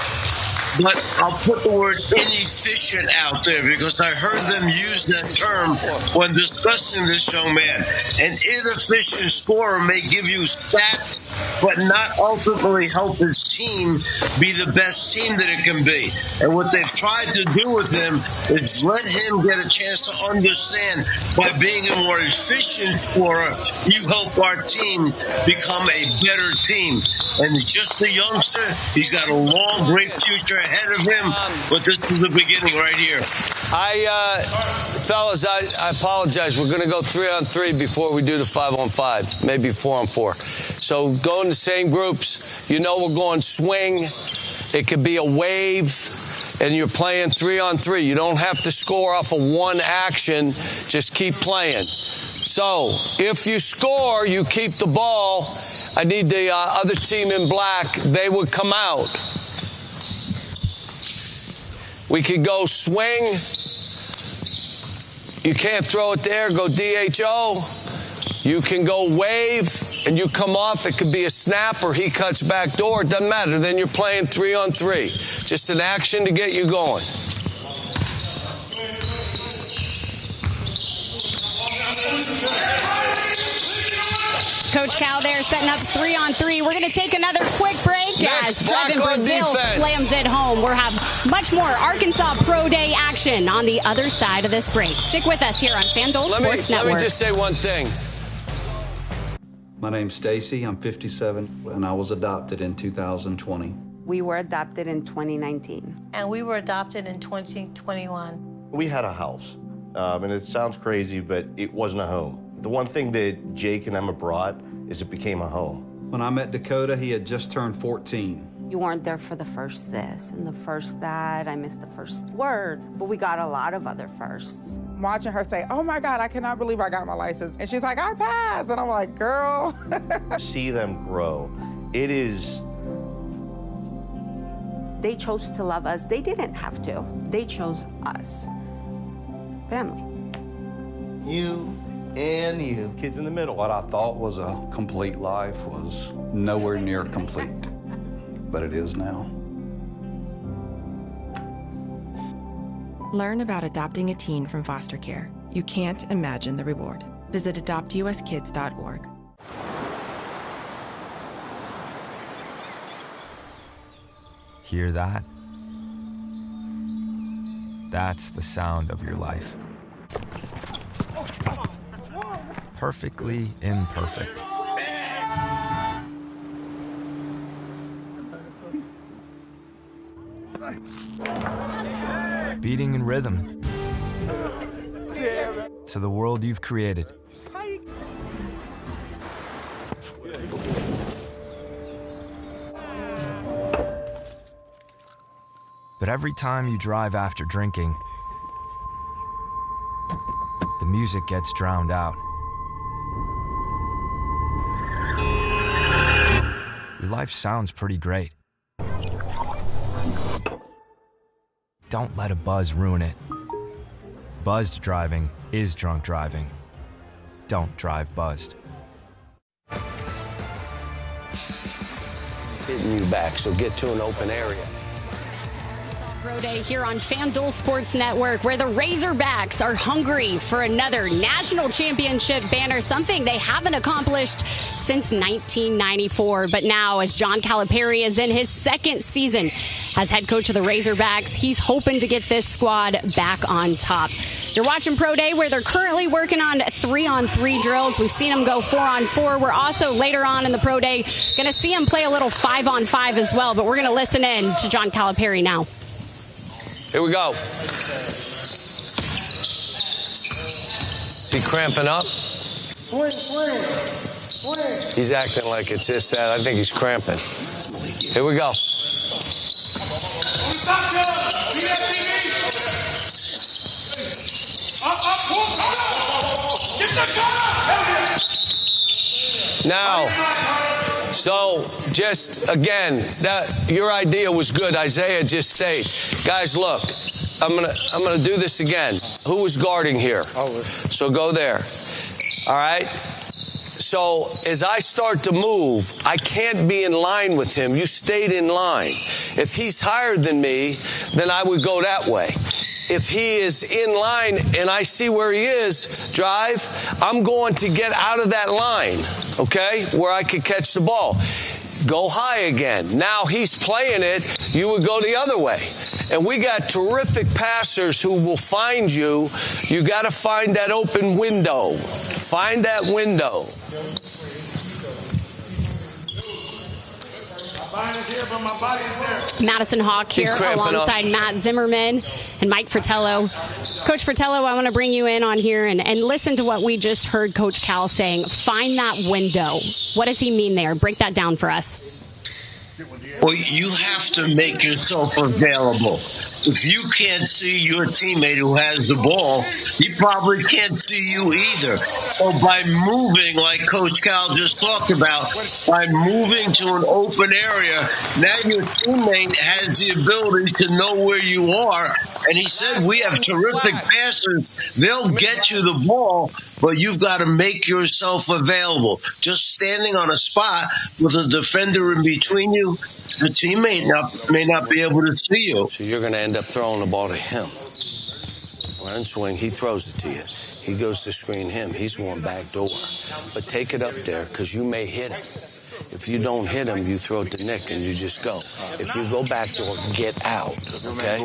but I'll put the word inefficient out there because I heard them use that term when discussing this young man. An inefficient scorer may give you stats, but not ultimately help his team be the best team that it can be. And what they've tried to do with him is let him get a chance to understand by being a more efficient scorer, you help our team become a better team. And just a youngster, he's got a long, great future ahead of him, but this is the beginning right here. Fellas, I apologize. We're going to go 3-on-3 before we do the 5-on-5, maybe 4-on-4. So go in the same groups. You know we're going swing. It could be a wave, and you're playing 3-on-3. You don't have to score off of one action. Just keep playing. So if you score, you keep the ball. I need the other team in black. They would come out. We could go swing. You can't throw it there. Go DHO. You can go wave, and you come off. It could be a snap, or he cuts back door. It doesn't matter. Then you're playing 3-on-3. Just an action to get you going. Coach Cal there setting up 3-on-3. We're going to take another quick break as Trevin Brazile slams it home. We'll have much more Arkansas Pro Day action on the other side of this break. Stick with us here on FanDuel Sports Network. Let me just say one thing. My name's Stacy. I'm 57, and I was adopted in 2020. We were adopted in 2019. And we were adopted in 2021. We had a house, and it sounds crazy, but it wasn't a home. The one thing that Jake and Emma brought is it became a home. When I met Dakota, he had just turned 14. You weren't there for the first this and the first that. I missed the first words, but we got a lot of other firsts. Watching her say, oh my God, I cannot believe I got my license. And she's like, I passed. And I'm like, girl. See them grow. It is... They chose to love us. They didn't have to. They chose us. Family. You and you. Kids in the middle. What I thought was a complete life was nowhere near complete, but it is now. Learn about adopting a teen from foster care. You can't imagine the reward. Visit adoptuskids.org. Hear that? That's the sound of your life. Perfectly imperfect. Beating in rhythm to the world you've created. But every time you drive after drinking, the music gets drowned out. Your life sounds pretty great. Don't let a buzz ruin it. Buzzed driving is drunk driving. Don't drive buzzed. Hitting you back, so get to an open area. Pro Day here on FanDuel Sports Network, where the Razorbacks are hungry for another national championship banner, something they haven't accomplished since 1994. But now, as John Calipari is in his second season as head coach of the Razorbacks, he's hoping to get this squad back on top. You're watching Pro Day, where they're currently working on 3-on-3 drills. We've seen them go 4-on-4. We're also later on in the Pro Day going to see them play a little 5-on-5 as well. But we're going to listen in to John Calipari now. Here we go. Is he cramping up? Swing. He's acting like it's this, that. I think he's cramping. Here we go. Now, so just again, that your idea was good. Isaiah just stayed. Guys, look, I'm gonna do this again. Who was guarding here? So go there. All right. So as I start to move, I can't be in line with him. You stayed in line. If he's higher than me, then I would go that way. If he is in line and I see where he is, drive, I'm going to get out of that line, okay, where I could catch the ball. Go high again. Now he's playing it, you would go the other way. And we got terrific passers who will find you. You got to find that open window. Find that window. Madison Hawk here alongside Matt Zimmerman and Mike Fratello. Coach Fratello, I want to bring you in on here and listen to what we just heard Coach Cal saying. Find that window. What does he mean there? Break that down for us. Well, you have to make yourself available. If you can't see your teammate who has the ball, he probably can't see you either. So by moving, like Coach Cal just talked about, by moving to an open area, now your teammate has the ability to know where you are. And he said we have terrific passers. They'll get you the ball, but you've got to make yourself available. Just standing on a spot with a defender in between you, the teammate may not be able to see you. So you're going to end up throwing the ball to him. Run swing, he throws it to you. He goes to screen him. He's going back door. But take it up there because you may hit him. If you don't hit him, you throw it to Nick and you just go. If you go back door, get out, okay?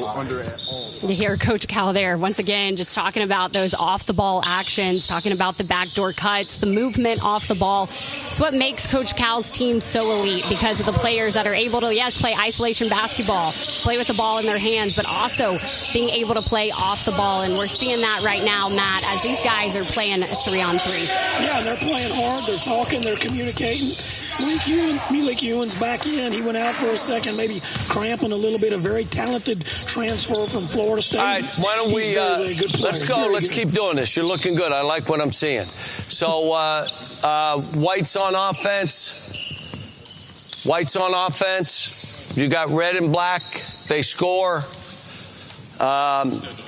You hear Coach Cal there, once again, just talking about those off-the-ball actions, talking about the backdoor cuts, the movement off the ball. It's what makes Coach Cal's team so elite because of the players that are able to, yes, play isolation basketball, play with the ball in their hands, but also being able to play off the ball. And we're seeing that right now, Matt, as these guys are playing 3-on-3. Yeah, they're playing hard. They're talking. They're communicating. Malik Ewan's back in. He went out for a second, maybe cramping a little bit. A very talented transfer from Florida State. All right, why don't we, very good player. let's go. Very let's good. Keep doing this. You're looking good. I like what I'm seeing. So, White's on offense. White's on offense. You got red and black. They score.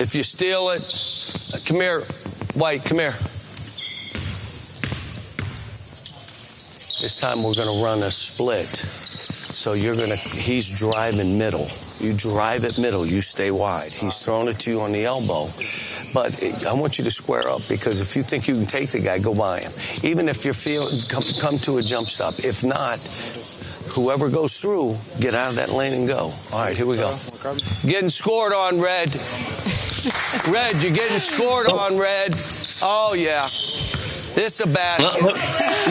If you steal it, come here, White, come here. This time we're going to run a split. So he's driving middle. You drive it middle. You stay wide. He's throwing it to you on the elbow. But I want you to square up because if you think you can take the guy, go by him. Even if you're come to a jump stop. If not, whoever goes through, get out of that lane and go. All right, here we go. Getting scored on, Red. Red, you're getting scored on, Red. Oh, yeah. This is a basket.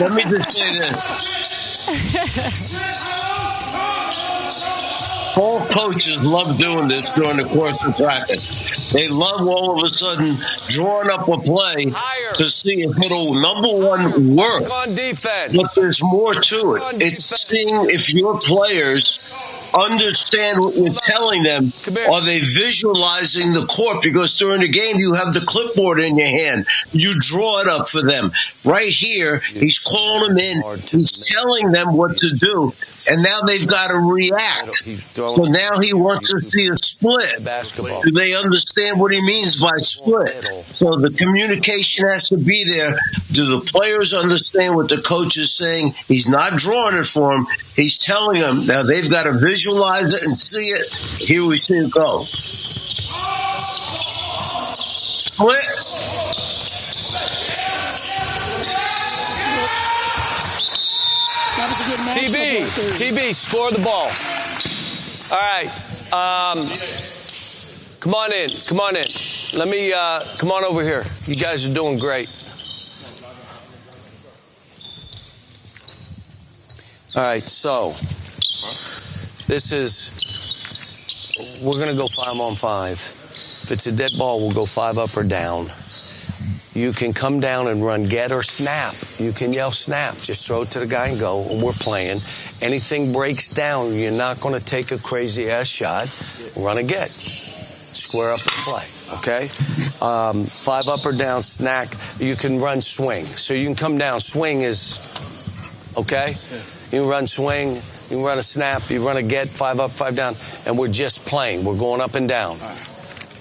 Let me just say this. All coaches love doing this during the course of practice. They love all of a sudden drawing up a play to see if it'll, number one, work. On defense. But there's more to it. It's seeing if your players understand what you're telling them. Are they visualizing the court? Because during the game, you have the clipboard in your hand. You draw it up for them. Right here, he's calling them in. He's telling them what to do. And now they've got to react. So now he wants to see a split. Do they understand what he means by split? So the communication has to be there. Do the players understand what the coach is saying? He's not drawing it for them. He's telling them. Now they've got to visualize it and see it. Here we see it go. Split. TB, score the ball. All right. Come on in. Let me, come on over here. You guys are doing great. All right, so this is, we're going to go 5-on-5. If it's a dead ball, we'll go 5 up or down. You can come down and run get or snap. You can yell snap. Just throw it to the guy and go, and we're playing. Anything breaks down, you're not going to take a crazy-ass shot. Run a get. Square up and play, okay? 5 up or down, snack. You can run swing. So you can come down. Swing is, okay? You can run swing. You can run a snap. You run a get, 5 up, 5 down. And we're just playing. We're going up and down.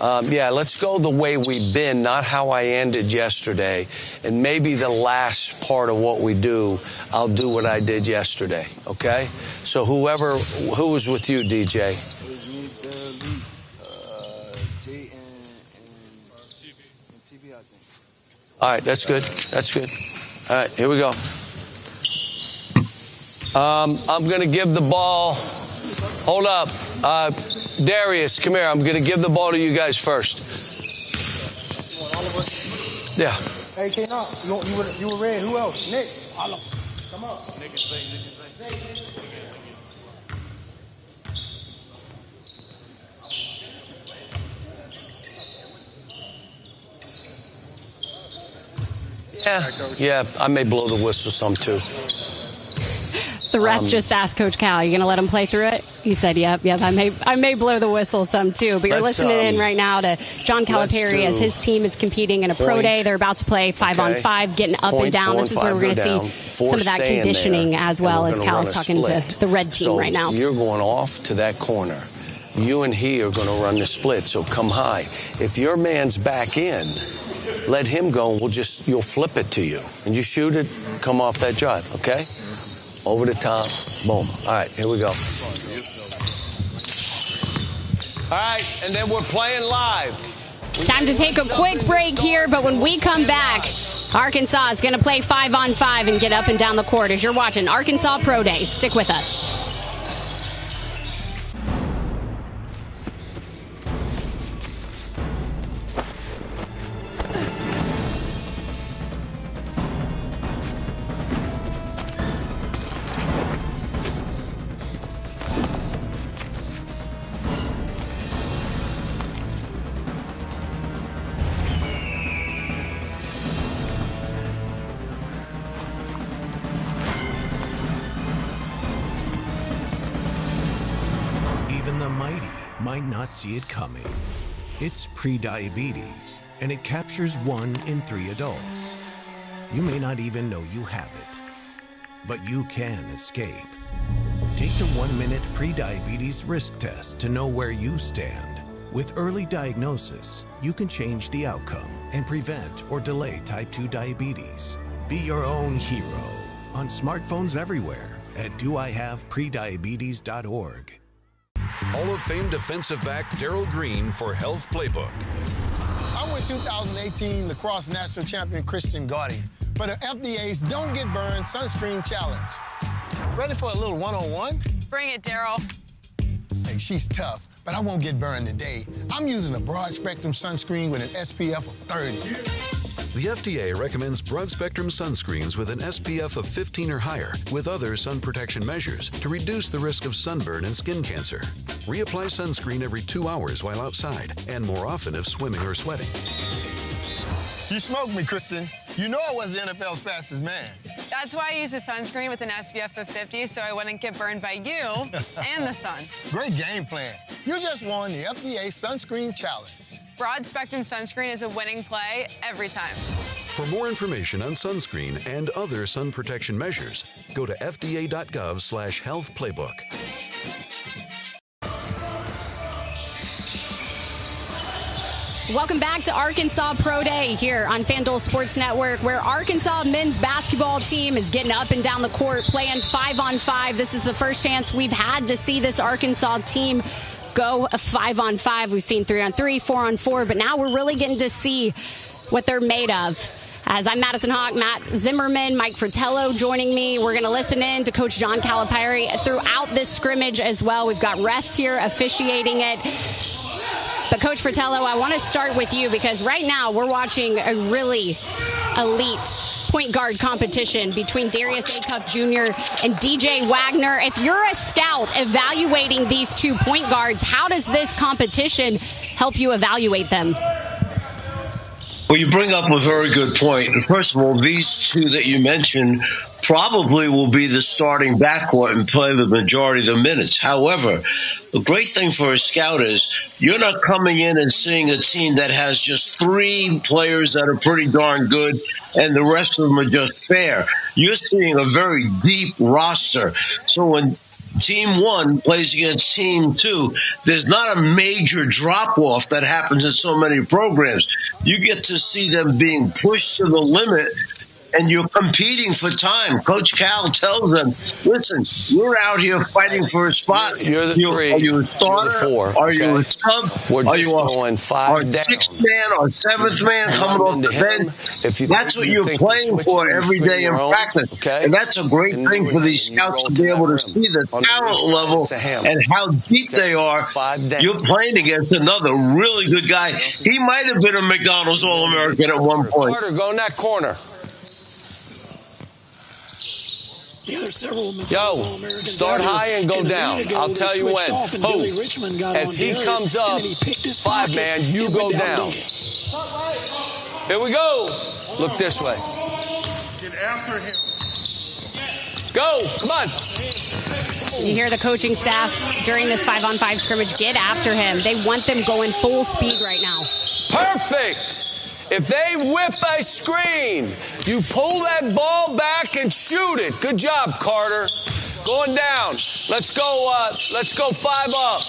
Yeah, let's go the way we've been, not how I ended yesterday. And maybe the last part of what we do, I'll do what I did yesterday, okay? So who was with you, DJ? Jay and TB, I think. All right, that's good. All right, here we go. I'm going to give the ball. Hold up. Darius, come here. I'm going to give the ball to you guys first. All of us? Yeah. Hey, K-Knox, you were red. Who else? Nick. Come on. Nick and Zay. Yeah, I may blow the whistle some too. The ref just asked Coach Cal, "Are you going to let him play through it?" He said, "Yep. I may blow the whistle some too." But you're listening in right now to John Calipari as his team is competing in a pro day. They're about to play 5-on-5, getting up and down. This is where we're going to see some of that conditioning as well as Cal is talking to the red team right now. You're going off to that corner. You and he are going to run the split. So come high. If your man's back in, let him go. And you'll flip it to you, and you shoot it. Come off that drive. Okay. Over the top, boom. All right, here we go. All right, and then we're playing live. Time to take a quick break here, but when we come back, Arkansas is going to play 5-on-5 and get up and down the court. As you're watching Arkansas Pro Day, stick with us. Might not see it coming. It's prediabetes, and it captures 1 in 3 adults. You may not even know you have it, but you can escape. Take the 1-minute prediabetes risk test to know where you stand. With early diagnosis, you can change the outcome and prevent or delay type 2 diabetes. Be your own hero on smartphones everywhere at doihaveprediabetes.org. Hall of Fame defensive back Darryl Green for Health Playbook. I'm with 2018 lacrosse national champion Christian Guardian for the FDA's Don't Get Burned Sunscreen Challenge. Ready for a little one-on-one? Bring it, Darryl. Hey, she's tough, but but I won't get burned today. I'm using a broad-spectrum sunscreen with an SPF of 30. The FDA recommends broad-spectrum sunscreens with an SPF of 15 or higher with other sun protection measures to reduce the risk of sunburn and skin cancer. Reapply sunscreen every 2 hours while outside and more often if swimming or sweating. You smoked me, Kristen. You know I was the NFL's fastest man. That's why I use a sunscreen with an SPF of 50 so I wouldn't get burned by you and the sun. Great game plan. You just won the FDA Sunscreen Challenge. Broad spectrum sunscreen is a winning play every time. For more information on sunscreen and other sun protection measures, go to fda.gov/healthplaybook. Welcome back to Arkansas Pro Day here on FanDuel Sports Network, where Arkansas men's basketball team is getting up and down the court, playing 5-on-5. This is the first chance we've had to see this Arkansas team go a 5-on-5. We've seen 3-on-3, 4-on-4, but now we're really getting to see what they're made of. As I'm Madison Hawk, Matt Zimmerman, Mike Fratello joining me. We're going to listen in to Coach John Calipari throughout this scrimmage as well. We've got refs here officiating it. But Coach Fratello, I want to start with you because right now we're watching a really elite point guard competition between Darius Acuff Jr. and DJ Wagner. If you're a scout evaluating these two point guards, how does this competition help you evaluate them? Well, you bring up a very good point. First of all, these two that you mentioned probably will be the starting backcourt and play the majority of the minutes. However, the great thing for a scout is you're not coming in and seeing a team that has just 3 players that are pretty darn good and the rest of them are just fair. You're seeing a very deep roster. So when Team 1 plays against Team 2, there's not a major drop-off that happens in so many programs. You get to see them being pushed to the limit, and you're competing for time. Coach Cal tells them, listen, you're out here fighting for a spot. You're the 3. Are you a starter? You're the 4. Are you a sub? We're are just you going 5 down. 6th man or 7th man coming off the bench? That's what you're playing for every day in practice. Okay. And that's a great thing for these scouts to be able to see the talent level and how deep they are. You're playing against another really good guy. He might have been a McDonald's All-American at one point. Carter, go in that corner. Yo, start high and go down. I'll tell you when. As he comes up, 5-man, you go down. Here we go. Look this way. Get after him. Go. Come on. You hear the coaching staff during this 5-on-5 scrimmage, get after him. They want them going full speed right now. Perfect. If they whip a screen, you pull that ball back and shoot it. Good job, Carter. Going down. Let's go 5 up.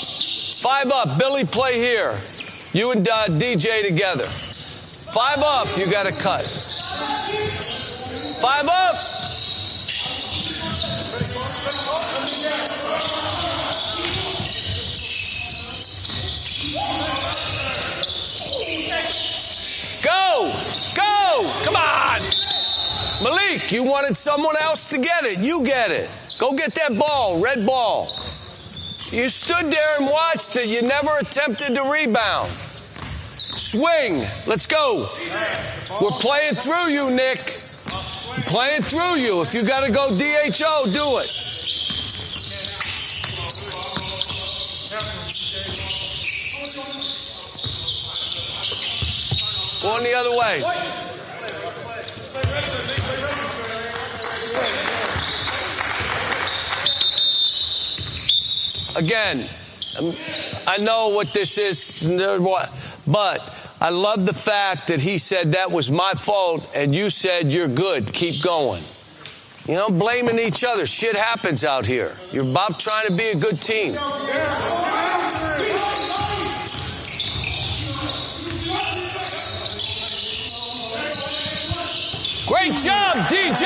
5 up. Billy, play here. You and DJ together. 5 up. You got to cut. 5 up. Go! Come on! Malik, you wanted someone else to get it. You get it. Go get that ball, red ball. You stood there and watched it. You never attempted to rebound. Swing. Let's go. We're playing through you, Nick. We're playing through you. If you got to go DHO, do it. Going the other way. Again, I know what this is, but I love the fact that he said that was my fault and you said you're good. Keep going. You know, blaming each other. Shit happens out here. You're about trying to be a good team. Great job, DJ!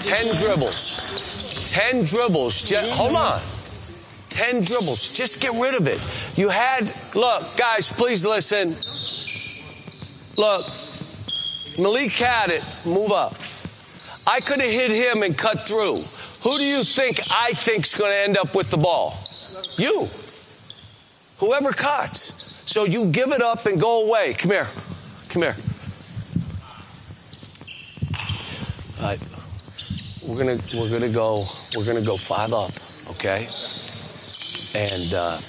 Ten dribbles. Hold on. 10 dribbles. Just get rid of it. You had, look, guys, please listen. Look, Malik had it. Move up. I could have hit him and cut through. Who do you think I think's going to end up with the ball? You. Whoever cuts. So you give it up and go away. Come here. Come here. All right. We're gonna go 5 up, okay? And the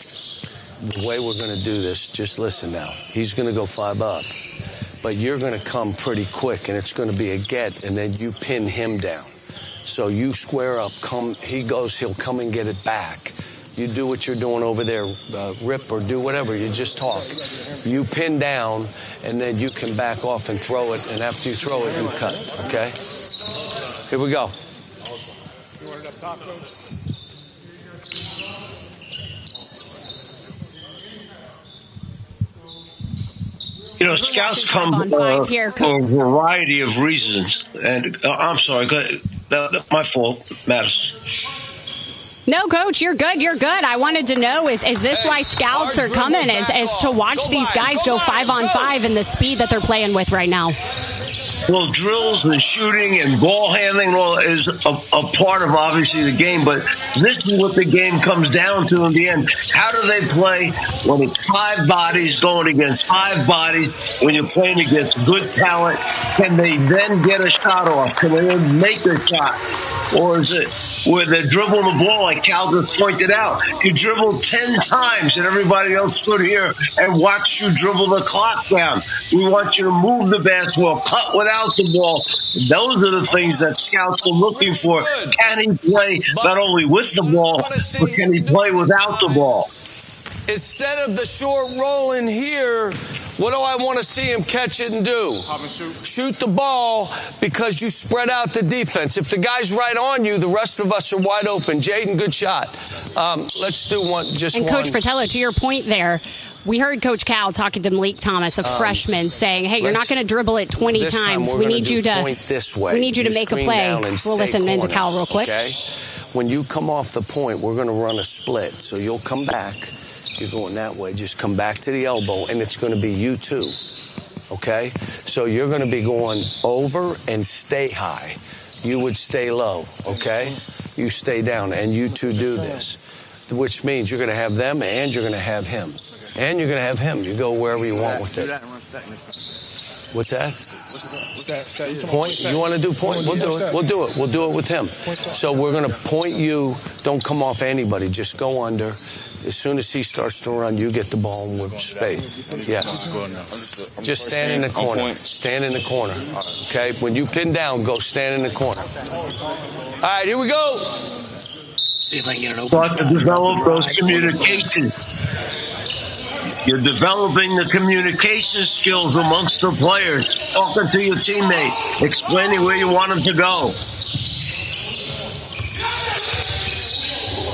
way we're gonna do this, just listen now. He's gonna go 5 up, but you're gonna come pretty quick, and it's gonna be a get, and then you pin him down. So you square up. He'll come and get it back. You do what you're doing over there, rip or do whatever. You just talk. You pin down, and then you can back off and throw it. And after you throw it, you cut. Okay? Here we go. You want it up top, Coach? You know, scouts come for a variety of reasons. And I'm sorry, go ahead. My fault, Madison. No, Coach, you're good. You're good. I wanted to know, is this why scouts are coming, is to watch these guys go 5-on-5 and the speed that they're playing with right now? Well, drills and shooting and ball handling is a part of, obviously, the game. But this is what the game comes down to in the end. How do they play when it's 5 bodies going against 5 bodies, when you're playing against good talent? Can they then get a shot off? Can they then make a shot? Or is it where they're dribbling the ball, like Cal just pointed out? You dribbled 10 times and everybody else stood here and watched you dribble the clock down. We want you to move the basketball, cut without the ball. Those are the things that scouts are looking for. Can he play not only with the ball, but can he play without the ball? Instead of the short roll in here, what do I want to see him catch it and do? Shoot the ball, because you spread out the defense. If the guy's right on you, the rest of us are wide open. Jaden, good shot. Let's do one. And Coach Fratello, to your point there, we heard Coach Cal talking to Malik Thomas, a freshman, saying, "Hey, you're not going to dribble it 20 times. We need you to make a play." We'll listen into Cal real quick. Okay? When you come off the point, we're going to run a split. So you'll come back. You're going that way. Just come back to the elbow, and it's going to be you too. Okay? So you're going to be going over and stay high. You would stay low. Okay? You stay down, and you two do this, which means you're going to have them, and you're going to have him. And you're going to have him. You go wherever you want with it. What's that? Point? You want to do point? We'll do it. We'll do it. We'll do it with him. So we're going to point you. Don't come off anybody. Just go under. As soon as he starts to run, you get the ball and we'll spade. Yeah. Just stand in the corner. Stand in the corner. Okay? When you pin down, go stand in the corner. All right, here we go. See if I can get it open. Start to develop those communications. You're developing the communication skills amongst the players, talking to your teammate, explaining where you want them to go.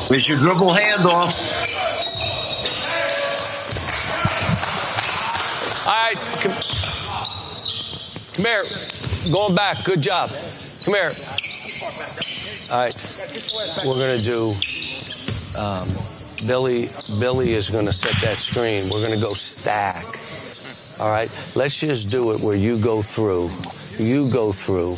There's your dribble handoff. All right, come here. Going back. Good job. Come here. All right. We're going to do... Billy is going to set that screen. We're going to go stack. All right? Let's just do it where you go through. You go through.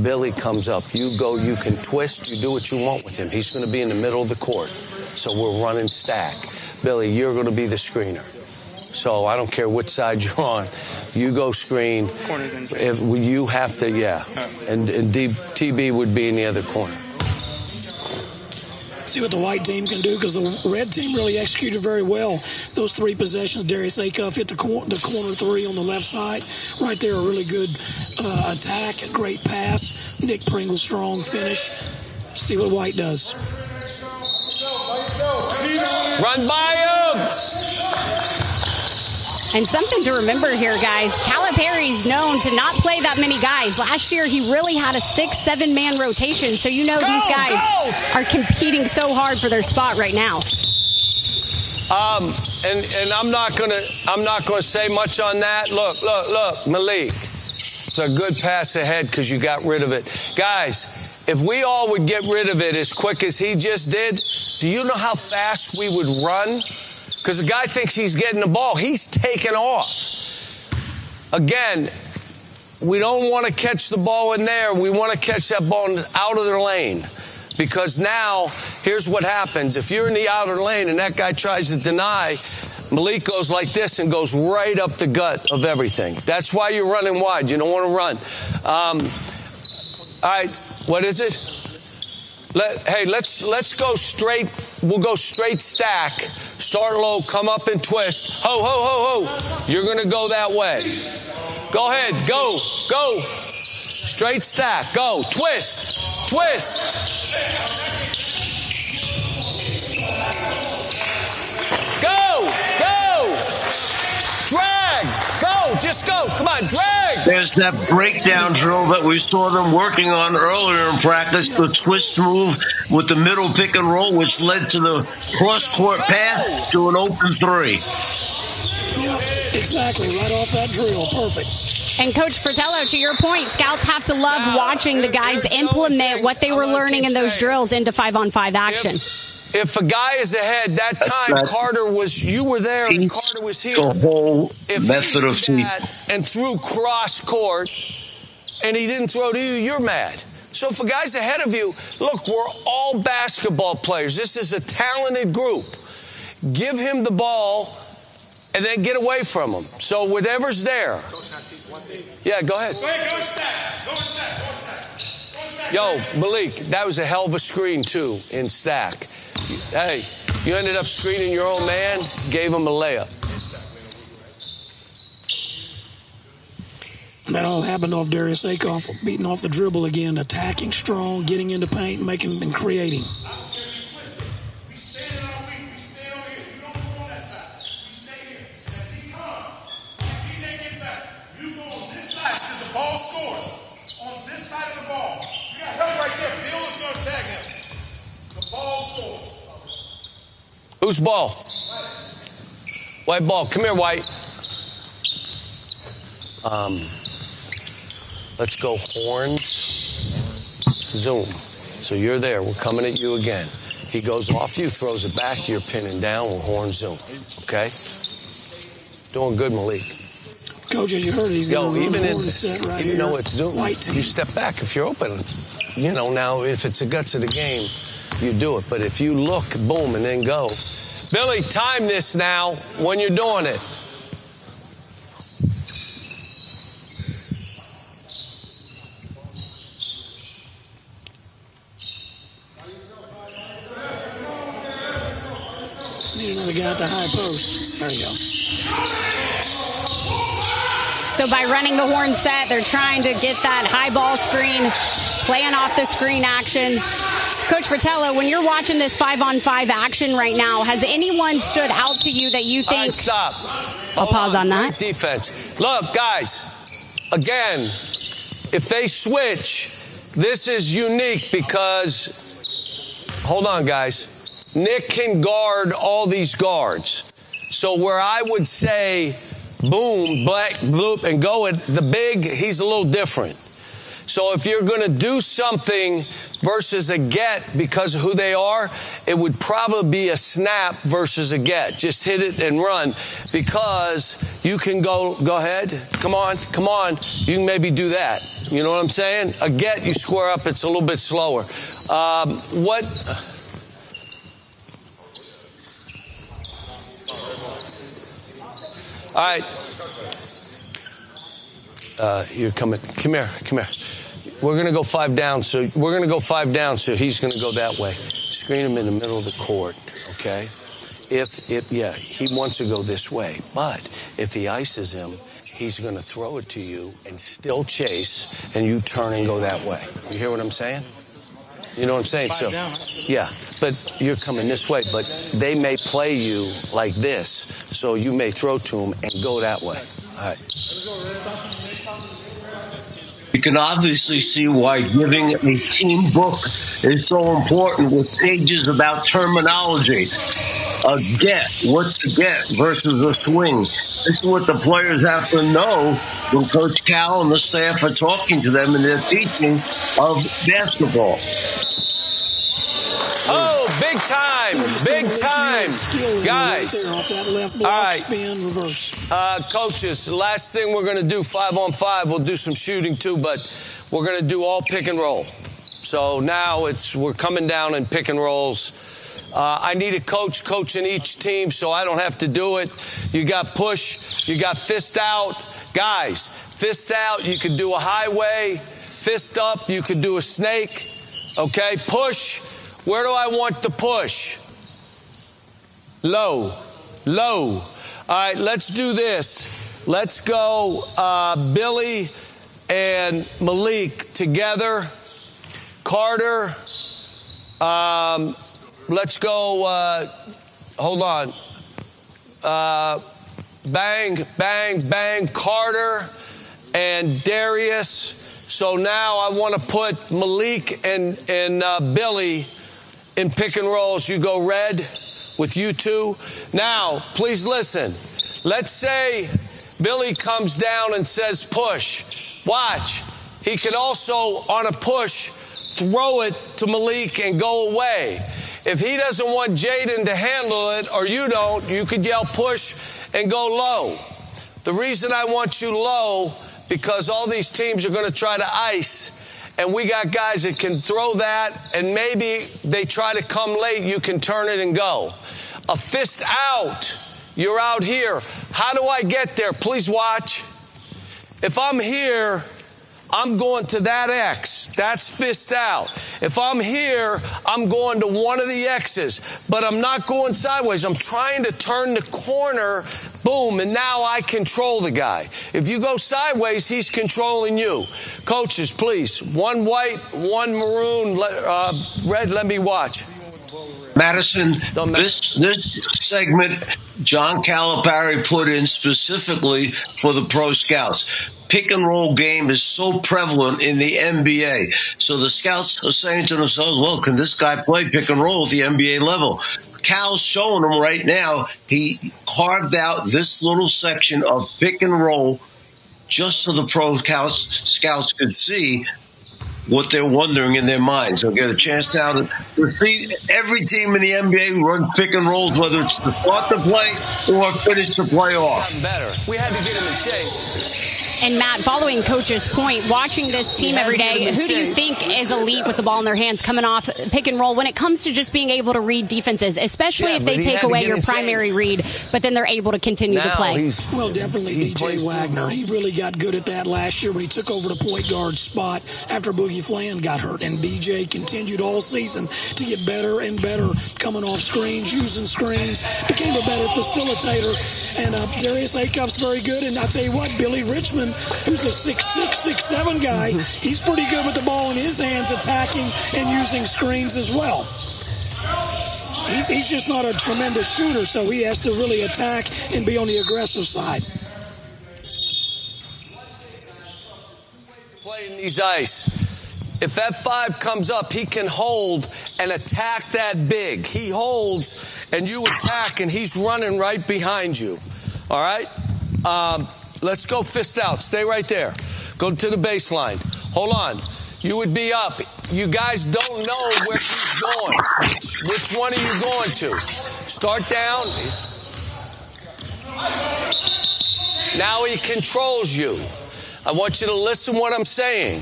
Billy comes up. You go. You can twist. You do what you want with him. He's going to be in the middle of the court. So we're running stack. Billy, you're going to be the screener. So I don't care which side you're on. You go screen. If you have to, yeah. And TB would be in the other corner. See what the white team can do, because the red team really executed very well those 3 possessions. Darius Acuff hit the corner 3 on the left side. Right there, a really good attack, a great pass. Nick Pringle, strong finish. See what White does. Run by him! And something to remember here, guys, Calipari's known to not play that many guys. Last year, he really had a 6-7-man rotation, so you know these guys are competing so hard for their spot right now. And I'm not gonna say much on that. Look, Malik. It's a good pass ahead because you got rid of it. Guys, if we all would get rid of it as quick as he just did, do you know how fast we would run? Because the guy thinks he's getting the ball. He's taking off. Again, we don't want to catch the ball in there. We want to catch that ball out of their lane. Because now, here's what happens. If you're in the outer lane and that guy tries to deny, Malik goes like this and goes right up the gut of everything. That's why you're running wide. You don't want to run. All right, what is it? Let's go straight. We'll go straight stack. Start low, come up and twist. Ho, ho, ho, ho. You're going to go that way. Go ahead. Go. Straight stack. Go. Twist. Go. Drag. Go. Just go. Come on, drag. There's that breakdown drill that we saw them working on earlier in practice, the twist move with the middle pick and roll, which led to the cross-court pass to an open three. Yeah, exactly. Right off that drill. Perfect. And Coach Fratello, to your point, scouts have to love watching the guys implement what they were learning in those drills into 5-on-5 action. If a guy is ahead, that time you were there and Carter was here. The whole method of teaching. And threw cross court and he didn't throw to you, you're mad. So if a guy's ahead of you, look, we're all basketball players. This is a talented group. Give him the ball and then get away from him. So whatever's there. Yeah, go ahead. Go stack. Yo, Malik, that was a hell of a screen, too, in stack. Hey, you ended up screening your own man, gave him a layup. That all happened off Darius Akoff, beating off the dribble again, attacking strong, getting into paint, making and creating. Whose ball? White ball. Come here, White. Let's go horns. Zoom. So you're there. We're coming at you again. He goes off you, throws it back. You're pinning down. We'll horn zoom. Okay? Doing good, Malik. Coach, as you heard, he's going to run the horn set right here. Even though it's zoom, you step back if you're open. You know, now if it's the guts of the game, you do it. But if you look, boom, and then go. Billy, time this now when you're doing it. Need another guy at the high post. There you go. So by running the horn set, they're trying to get that high ball screen, playing off the screen action. Coach Fratello, when you're watching this 5-on-5 action right now, has anyone stood out to you that you think... All right, stop. I'll pause on that. Great defense. Look, guys, again, if they switch, this is unique because... Hold on, guys. Nick can guard all these guards. So where I would say, boom, black, bloop, and go at the big, he's a little different. So if you're going to do something versus a get because of who they are, it would probably be a snap versus a get. Just hit it and run because you can go ahead. Come on. You can maybe do that. You know what I'm saying? A get, you square up, it's a little bit slower. All right. You're coming. Come here. We're going to go 5 down. So he's going to go that way. Screen him in the middle of the court. Okay. He wants to go this way. But if he ices him, he's going to throw it to you and still chase, and you turn and go that way. You hear what I'm saying? You know what I'm saying? So, yeah, but you're coming this way. But they may play you like this, so you may throw to them and go that way. All right. You can obviously see why giving a team book is so important with pages about terminology. A get, what's a get versus a swing? This is what the players have to know when Coach Cal and the staff are talking to them in their teaching of basketball. Oh, big time. Big time. Guys. All right. Spin, reverse. Coaches, last thing we're going to do 5-on-5. We'll do some shooting too, but we're going to do all pick and roll. So now we're coming down in pick and rolls. I need a coach coaching each team so I don't have to do it. You got push. You got fist out. Guys, fist out. You could do a highway. Fist up. You could do a snake. Okay, push. Where do I want the push? Low. Low. All right, let's do this. Let's go Billy and Malik together. Carter. Let's go, hold on. Bang, bang, bang. Carter and Darius. So now I want to put Malik and Billy in pick and rolls. You go red with you two. Now, please listen. Let's say Billy comes down and says push. Watch. He could also, on a push, throw it to Malik and go away. If he doesn't want Jaden to handle it, or you don't, you could yell push and go low. The reason I want you low, because all these teams are going to try to ice, and we got guys that can throw that, and maybe they try to come late, you can turn it and go. A fist out, you're out here. How do I get there? Please watch. If I'm here, I'm going to that X. That's fist out. If I'm here, I'm going to one of the X's. But I'm not going sideways. I'm trying to turn the corner. Boom. And now I control the guy. If you go sideways, he's controlling you. Coaches, please. One white, one maroon, red. Let me watch. Madison, this segment, John Calipari put in specifically for the pro scouts. Pick and roll game is so prevalent in the NBA. So the scouts are saying to themselves, well, can this guy play pick and roll at the NBA level? Cal's showing them right now. He carved out this little section of pick and roll just so the pro scouts could see what they're wondering in their minds. They'll get a chance now to see every team in the NBA run pick and rolls, whether it's to start the play or finish the play off. Better. We had to get him in shape. And Matt, following Coach's point, watching this team every day, who do you think is elite with the ball in their hands coming off pick and roll when it comes to just being able to read defenses, especially if they take away your primary read, but then they're able to continue to play? Well, definitely DJ Wagner. He really got good at that last year when he took over the point guard spot after Boogie Flan got hurt. And DJ continued all season to get better and better, coming off screens, using screens, became a better facilitator. And Darius Acuff's very good. And I'll tell you what, Billy Richmond, who's a 6'6", 6'7" guy, he's pretty good with the ball in his hands, attacking and using screens as well. He's just not a tremendous shooter, so he has to really attack and be on the aggressive side. Playing these ice. If that 5 comes up, he can hold and attack that big. He holds and you attack, and he's running right behind you. All right? Let's go fist out. Stay right there. Go to the baseline. Hold on. You would be up. You guys don't know where he's going. Which one are you going to? Start down. Now he controls you. I want you to listen what I'm saying.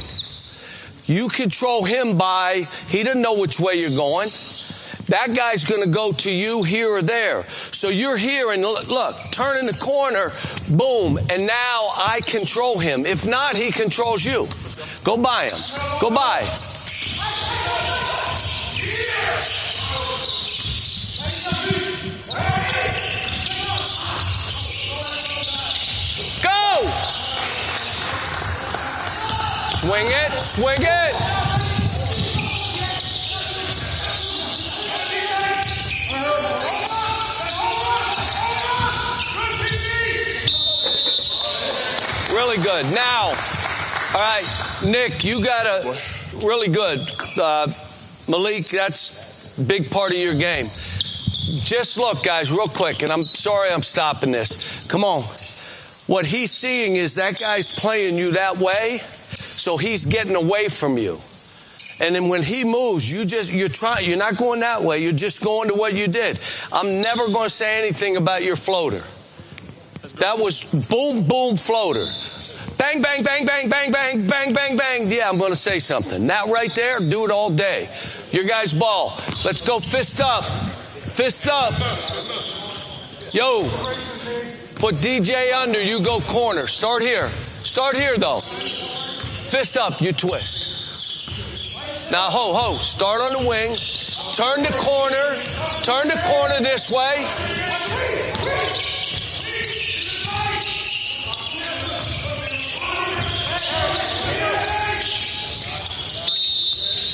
You control him by, he doesn't know which way you're going. That guy's going to go to you here or there. So you're here and look, turn in the corner, boom, and now I control him. If not, he controls you. Go by him. Go by. Go! Swing it, swing it. Really good. Now, all right, Nick, you got a really good. Malik, that's a big part of your game. Just look, guys, real quick, and I'm sorry I'm stopping this. Come on. What he's seeing is that guy's playing you that way, so he's getting away from you. And then when he moves, you're not going that way. You're just going to what you did. I'm never going to say anything about your floater. That was boom, boom, floater. Bang, bang, bang, bang, bang, bang, bang, bang, bang. Yeah, I'm going to say something. That right there, do it all day. Your guys' ball. Let's go fist up. Fist up. Yo, put DJ under. You go corner. Start here. Start here, though. Fist up. You twist. Now, start on the wing. Turn the corner. Turn the corner this way.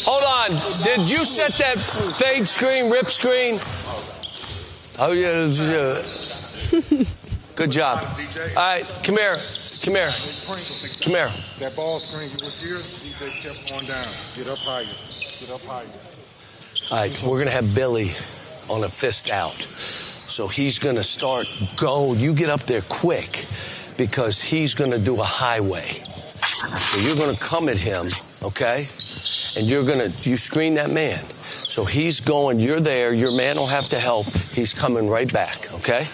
Hold on. Did you set that fade screen, rip screen? Oh, yeah. Good job. All right, come here. Come here. Come here. That ball screen was here. DJ kept going down. Get up higher. Get up higher. All right, we're going to have Billy on a fist out. So he's going to start go. You get up there quick because he's going to do a highway. So you're going to come at him, okay? And you screen that man. So he's going, you're there, your man will have to help. He's coming right back, okay?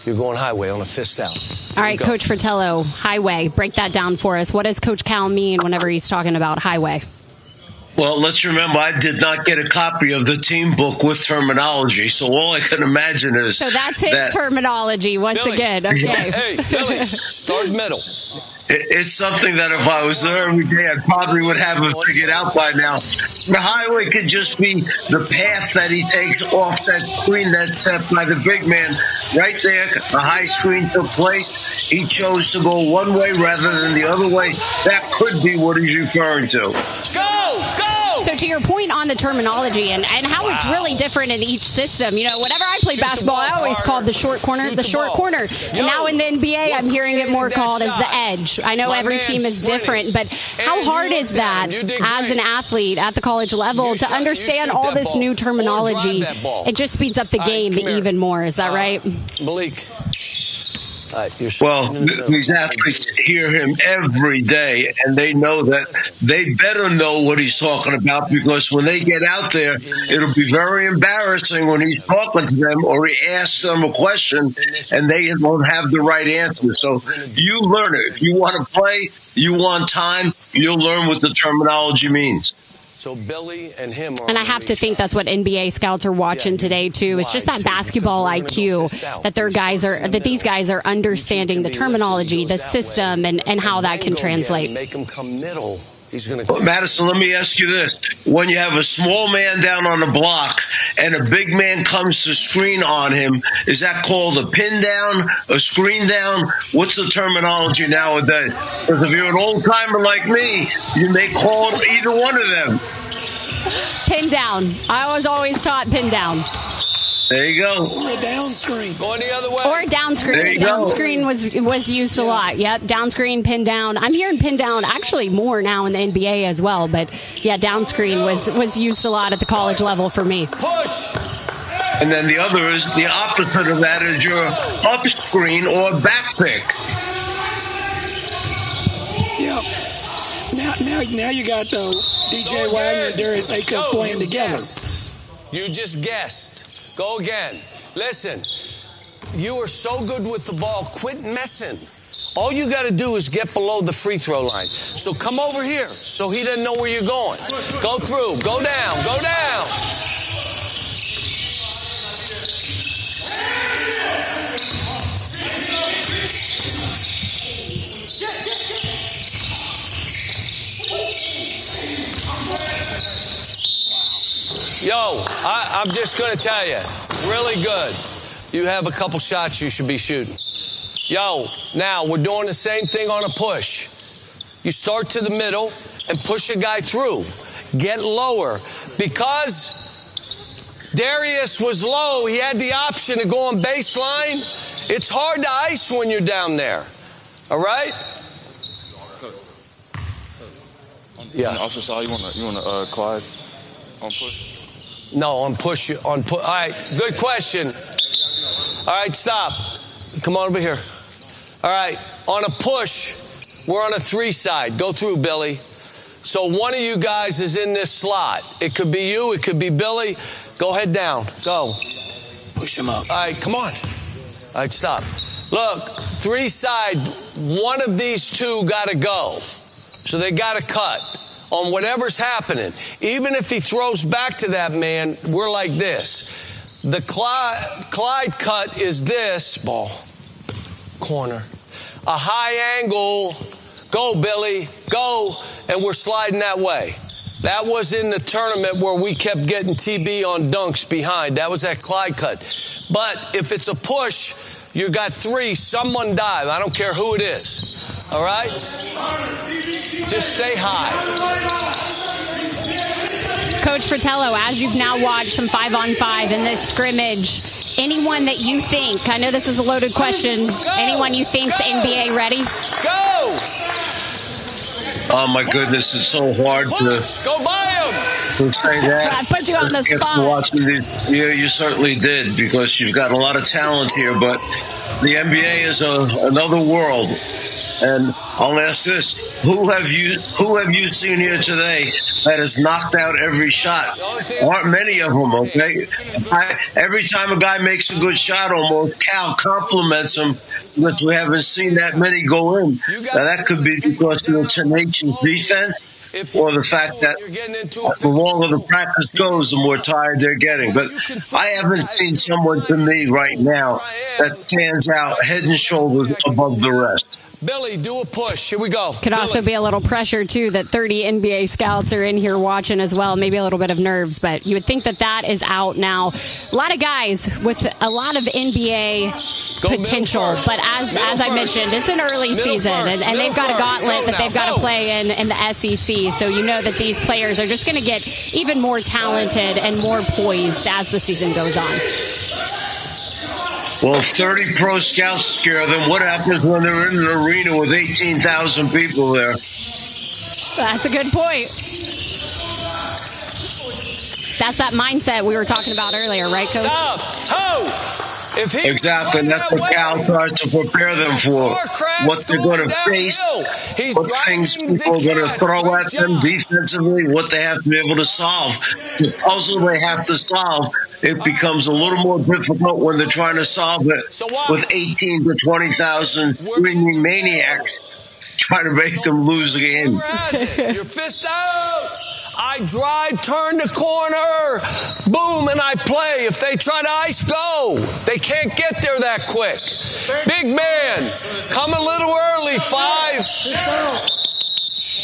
You're going highway on a fist out. All right, Coach Fratello, highway. Break that down for us. What does Coach Cal mean whenever he's talking about highway? Well, let's remember, I did not get a copy of the team book with terminology, so all I can imagine is... So that's his terminology once Billy. again. Okay. Hey, Billy, start middle. It's something that if I was there every day, I probably would have it figured out by now. The highway could just be the path that he takes off that screen that's set by the big man. Right there, the high screen took place. He chose to go one way rather than the other way. That could be what he's referring to. Go! So to your point on the terminology and how it's really different in each system, you know, whenever I played basketball, I always called the short corner the short corner. And now in the NBA, I'm hearing it more called as the edge. I know every team is different, but how hard is that as an athlete at the college level to understand all this new terminology? It just speeds up the game even more. Is that right? Malik. Well, these athletes hear him every day, and they know that they better know what he's talking about, because when they get out there, it'll be very embarrassing when he's talking to them or he asks them a question and they don't have the right answer. So you learn it. If you want to play, you want time, you'll learn what the terminology means. So Billy and him are... And I have to think that's what NBA scouts are watching today too. It's just that basketball IQ that these guys are understanding the terminology, the system, and how that can translate. Make him come middle. Madison, let me ask you this. When you have a small man down on the block and a big man comes to screen on him, is that called a pin down, a screen down? What's the terminology nowadays? Because if you're an old-timer like me, you may call either one of them. Pin down. I was always taught pin down. There you go. Or down screen. Going the other way. Or down screen. Down screen was used a lot. Yep. Down screen, pin down. I'm hearing pin down actually more now in the NBA as well. But yeah, down screen was used a lot at the college level for me. Push. And then the other is the opposite of that is your up screen or back pick. Yeah. Now you got DJ Wagner and Darius Acuff playing together. You just guessed. Go again. Listen, you are so good with the ball. Quit messing. All you got to do is get below the free throw line. So come over here so he doesn't know where you're going. Go through. Go down. Go down. Yo, I'm just going to tell you, really good. You have a couple shots you should be shooting. Yo, now we're doing the same thing on a push. You start to the middle and push a guy through. Get lower. Because Darius was low, he had the option to go on baseline. It's hard to ice when you're down there. All right? Yeah. On the opposite side, you want to Clyde on push? No, on push. All right, good question. All right, stop. Come on over here. All right, on a push, we're on a 3 side. Go through, Billy. So one of you guys is in this slot. It could be you. It could be Billy. Go head down. Go. Push him up. All right, come on. All right, stop. Look, 3 side. One of these two got to go. So they got to cut on whatever's happening. Even if he throws back to that man, we're like this. The Clyde cut is this ball. Corner. A high angle. Go, Billy. Go. And we're sliding that way. That was in the tournament where we kept getting TB on dunks behind. That was that Clyde cut. But if it's a push, you got 3. Someone dive. I don't care who it is. All right? Just stay high. Coach Fratello, as you've now watched some 5-on-5 in this scrimmage, anyone that you think, I know this is a loaded question, anyone you think's NBA ready? Go! Oh, my goodness, it's so hard to say that. I put you on the spot. Watching these, yeah, you certainly did, because you've got a lot of talent here, but the NBA is another world. And I'll ask this: who have you seen here today that has knocked out every shot? Aren't many of them, okay? Every time a guy makes a good shot, almost Cal compliments him, but we haven't seen that many go in. Now, that could be because of the tenacious defense, or the fact that the longer the practice goes, the more tired they're getting. But I haven't seen someone to me right now that stands out head and shoulders above the rest. Billy, do a push. Here we go. Could also be a little pressure, too, that 30 NBA scouts are in here watching as well. Maybe a little bit of nerves, but you would think that is out now. A lot of guys with a lot of NBA potential, but as I mentioned, it's an early season, and they've got a gauntlet that they've got to play in the SEC. So you know that these players are just going to get even more talented and more poised as the season goes on. Well, if 30 pro scouts scare them, what happens when they're in an arena with 18,000 people there? That's a good point. That's that mindset we were talking about earlier, right, Coach? Stop! Ho! Exactly, and that's what Cal tries to prepare them for, what they're going to face, what things people are going to throw at them defensively, what they have to be able to solve. The puzzle they have to solve, it becomes a little more difficult when they're trying to solve it with 18 to 20,000 screaming maniacs trying to make them lose a game. Your fist out. I drive, turn the corner, boom, and I play. If they try to ice, go. They can't get there that quick. Big man, come a little early, 5.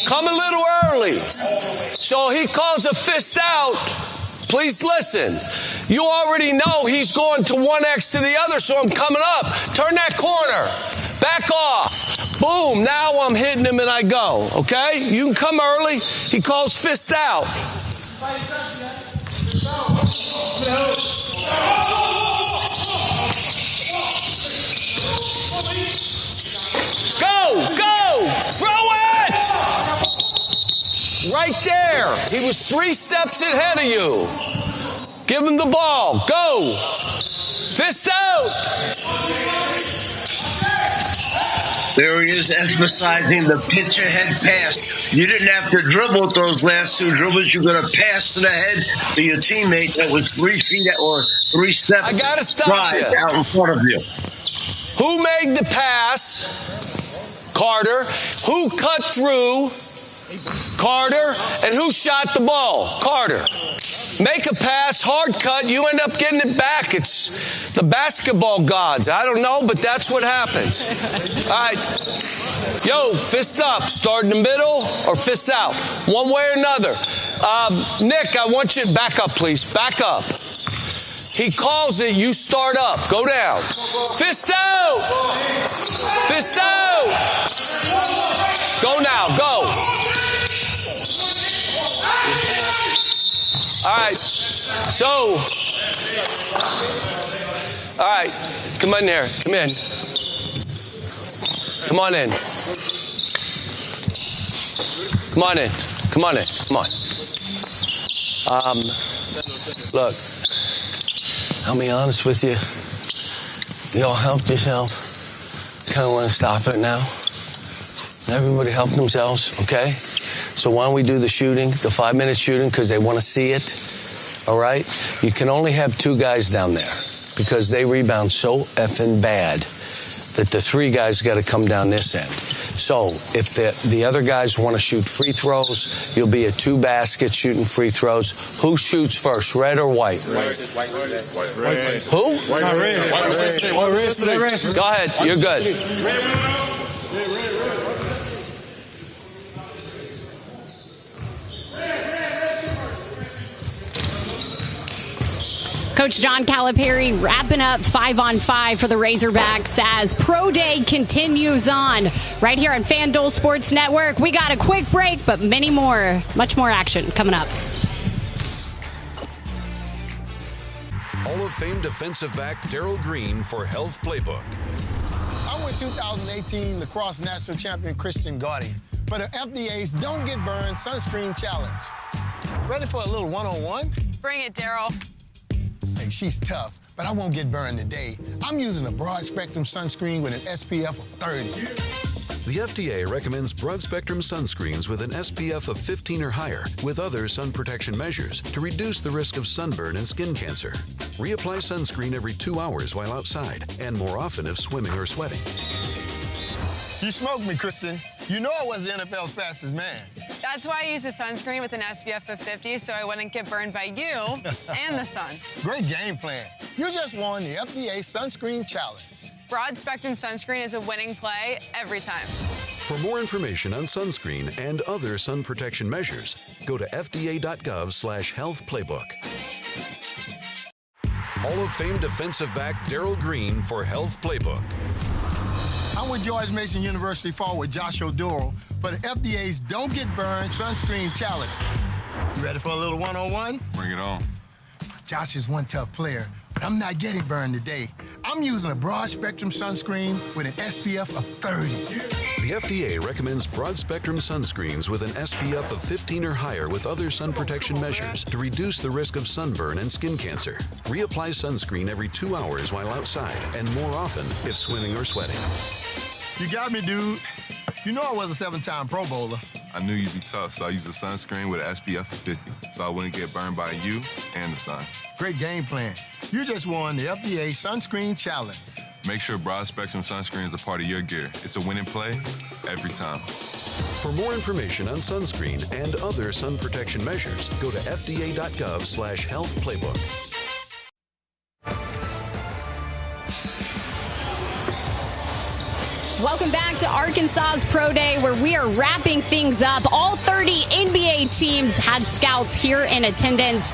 Come a little early. So he calls a fist out. Please listen. You already know he's going to 1X to the other, so I'm coming up. Turn that corner. Back off. Boom. Now I'm hitting him and I go. Okay? You can come early. He calls fist out. Go! Go! Throw it! Right there. He was 3 steps ahead of you. Give him the ball. Go. Fist out. There he is, emphasizing the pitch ahead pass. You didn't have to dribble with those last 2 dribbles. You're going to pass to the head to your teammate that was 3 feet or 3 steps I gotta stop you. out in front of you. Who made the pass? Carter. Who cut through? Carter. And who shot the ball? Carter. Make a pass, hard cut, you end up getting it back. It's the basketball gods. I don't know, but that's what happens. All right. Yo, fist up. Start in the middle or fist out. One way or another. Nick, I want you to back up, please. Back up. He calls it, you start up. Go down. Fist out. Fist out. Go now. Go. All right. So, all right. Come on here. Come in. Come on in. Come on in. Come on in. Come on. Look, I'll be honest with you. You all help yourself. Kind of want to stop it now. Everybody help themselves, okay? So why don't we do the shooting, the 5-minute shooting, because they want to see it, all right? You can only have 2 guys down there because they rebound so effing bad that the 3 guys got to come down this end. So if the other guys want to shoot free throws, you'll be at 2 baskets shooting free throws. Who shoots first, red or white? White. Who? Red. Go ahead. You're good. Coach John Calipari wrapping up 5-on-5 for the Razorbacks as Pro Day continues on. Right here on FanDuel Sports Network. We got a quick break, but much more action coming up. Hall of Fame defensive back Darryl Green for Health Playbook. I'm with 2018 lacrosse national champion Christian Gaudy for the FDA's Don't Get Burned Sunscreen Challenge. Ready for a little one-on-one? Bring it, Darryl. Hey, she's tough, but I won't get burned today. I'm using a broad-spectrum sunscreen with an SPF of 30. The FDA recommends broad-spectrum sunscreens with an SPF of 15 or higher with other sun protection measures to reduce the risk of sunburn and skin cancer. Reapply sunscreen every 2 hours while outside and more often if swimming or sweating. You smoked me, Kristen. You know I was the NFL's fastest man. That's why I use a sunscreen with an SPF of 50 so I wouldn't get burned by you and the sun. Great game plan. You just won the FDA Sunscreen Challenge. Broad spectrum sunscreen is a winning play every time. For more information on sunscreen and other sun protection measures, go to fda.gov/health playbook. Hall of Fame defensive back Darryl Green for Health Playbook. I'm with George Mason University forward Josh O'Doro for the FDA's Don't Get Burned Sunscreen Challenge. You ready for a little one-on-one? Bring it on. Josh is one tough player, but I'm not getting burned today. I'm using a broad-spectrum sunscreen with an SPF of 30. The FDA recommends broad-spectrum sunscreens with an SPF of 15 or higher with other sun protection measures to reduce the risk of sunburn and skin cancer. Reapply sunscreen every 2 hours while outside and more often if swimming or sweating. You got me, dude. You know I was a 7-time Pro Bowler. I knew you'd be tough, so I used a sunscreen with an SPF of 50, so I wouldn't get burned by you and the sun. Great game plan. You just won the FDA Sunscreen Challenge. Make sure broad spectrum sunscreen is a part of your gear. It's a winning play every time. For more information on sunscreen and other sun protection measures, go to fda.gov/health playbook. Welcome back to Arkansas's Pro Day, where we are wrapping things up. All 30 NBA teams had scouts here in attendance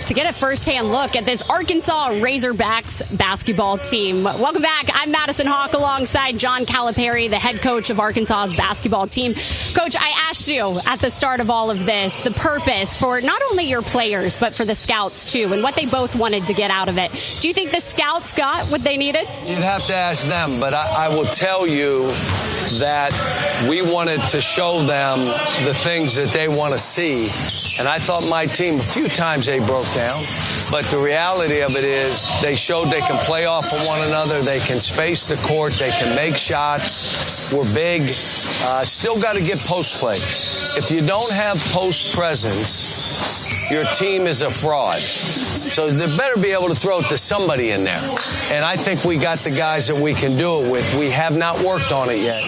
to get a firsthand look at this Arkansas Razorbacks basketball team. Welcome back. I'm Madison Hawk alongside John Calipari, the head coach of Arkansas's basketball team. Coach, I asked you at the start of all of this the purpose for not only your players, but for the scouts too, and what they both wanted to get out of it. Do you think the scouts got what they needed? You'd have to ask them, but I will tell you that we wanted to show them the things that they want to see. And I thought my team, a few times they broke down, but the reality of it is they showed they can play off of one another, they can space the court, they can make shots, we're big, still got to get post play. If you don't have post presence, your team is a fraud. So they better be able to throw it to somebody in there. And I think we got the guys that we can do it with. We have not worked on it yet,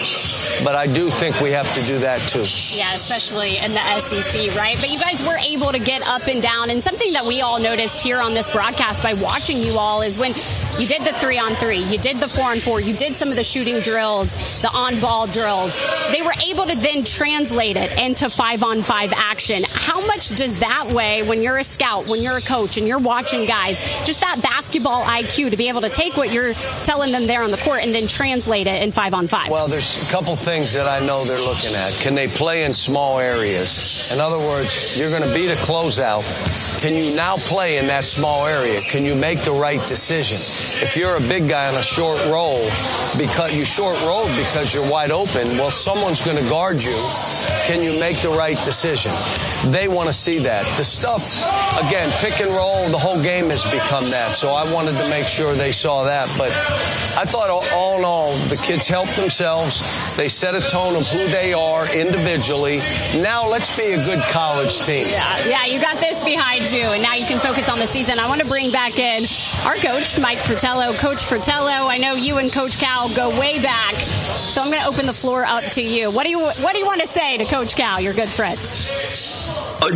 but I do think we have to do that too. Yeah, especially in the SEC, right? But you guys were able to get up and down. And something that we all noticed here on this broadcast by watching you all is when you did the 3-on-3, you did the 4-on-4, you did some of the shooting drills, the on-ball drills. They were able to then translate it into 5-on-5 action. How much does that weigh when you're a scout, when you're a coach, and you're watching guys, just that basketball IQ to be able to take what you're telling them there on the court and then translate it in 5-on-5? Well, there's a couple things that I know they're looking at. Can they play in small areas? In other words, you're going to beat a closeout. Can you now play in that small area? Can you make the right decision? if you're a big guy on a short roll, because you short rolled because you're wide open, well, someone's going to guard you. Can you make the right decision? They want to see that. The stuff, again, pick and roll, the whole game has become that. So I wanted to make sure they saw that. But I thought all in all, the kids helped themselves. They set a tone of who they are individually. Now let's be a good college team. Yeah, you got this behind you, and now you can focus on the season. I want to bring back in our coach, Mike Fratello. Coach Fratello, I know you and Coach Cal go way back, so I'm going to open the floor up to you. What do you want to say to Coach Cal, your good friend?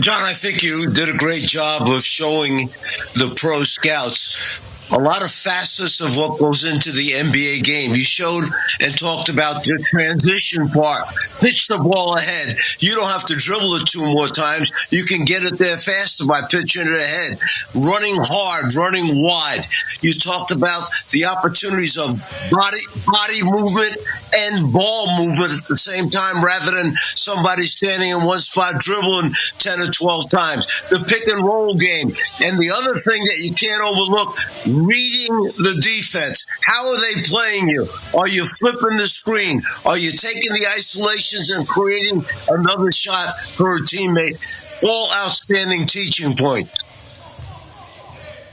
John, I think you did a great job of showing the pro scouts a lot of facets of what goes into the NBA game. You showed and talked about the transition part. Pitch the ball ahead. You don't have to dribble it 2 more times. You can get it there faster by pitching it ahead. Running hard, running wide. You talked about the opportunities of body movement and ball movement at the same time, rather than somebody standing in one spot dribbling 10 or 12 times. The pick and roll game. And the other thing that you can't overlook, reading the defense. How are they playing you? Are you flipping the screen? Are you taking the isolations and creating another shot for a teammate? All outstanding teaching points.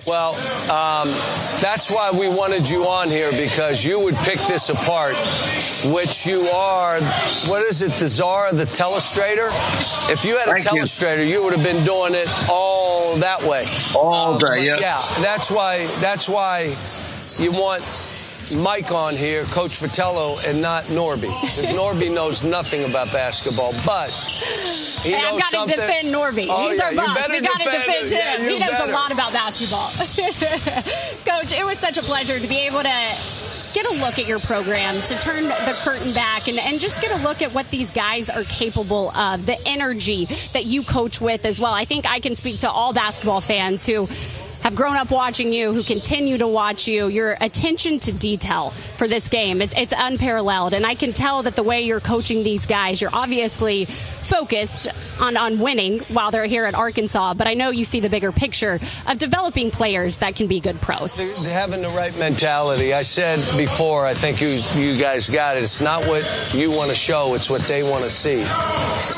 Well, that's why we wanted you on here, because you would pick this apart, which you are, what is it, the czar, the telestrator? If you had a telestrator, you would have been doing it all that way. All day, yeah. Yeah, that's why you want Mike on here, Coach Fratello, and not Norby. Because Norby knows nothing about basketball, but he knows I've got something. to defend Norby. He's our boss. We got to defend him. Yeah, he knows a lot about basketball. Coach, it was such a pleasure to be able to get a look at your program, to turn the curtain back and just get a look at what these guys are capable of, the energy that you coach with as well. I think I can speak to all basketball fans who have grown up watching you, who continue to watch you. Your attention to detail for this game, it's unparalleled. And I can tell that the way you're coaching these guys, you're obviously focused on winning while they're here at Arkansas. But I know you see the bigger picture of developing players that can be good pros. They're having the right mentality. I said before, I think you guys got it. It's not what you want to show, it's what they want to see.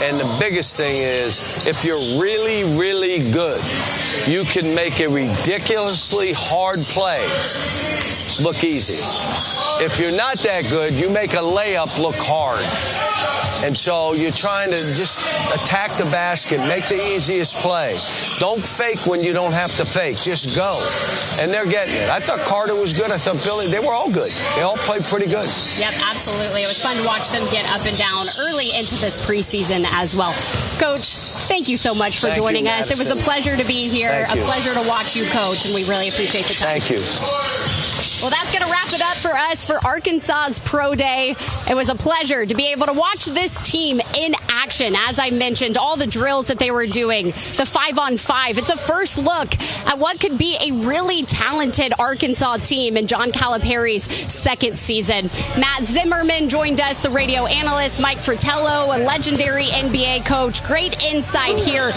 And the biggest thing is, if you're really, really good, you can make a ridiculously hard play look easy. If you're not that good, you make a layup look hard. And so you're trying to just attack the basket, make the easiest play. Don't fake when you don't have to fake. Just go. And they're getting it. I thought Carter was good. I thought Billy, they were all good. They all played pretty good. Yep, absolutely. It was fun to watch them get up and down early into this preseason as well. Coach, thank you so much for joining us. It was a pleasure to be here, a pleasure to watch you coach, and we really appreciate the time. Thank you. Well, that's going to wrap it up for us for Arkansas's Pro Day. It was a pleasure to be able to watch this team in action. As I mentioned, all the drills that they were doing, the 5-on-5. It's a first look at what could be a really talented Arkansas team in John Calipari's second season. Matt Zimmerman joined us, the radio analyst. Mike Fratello, a legendary NBA coach. Great insight here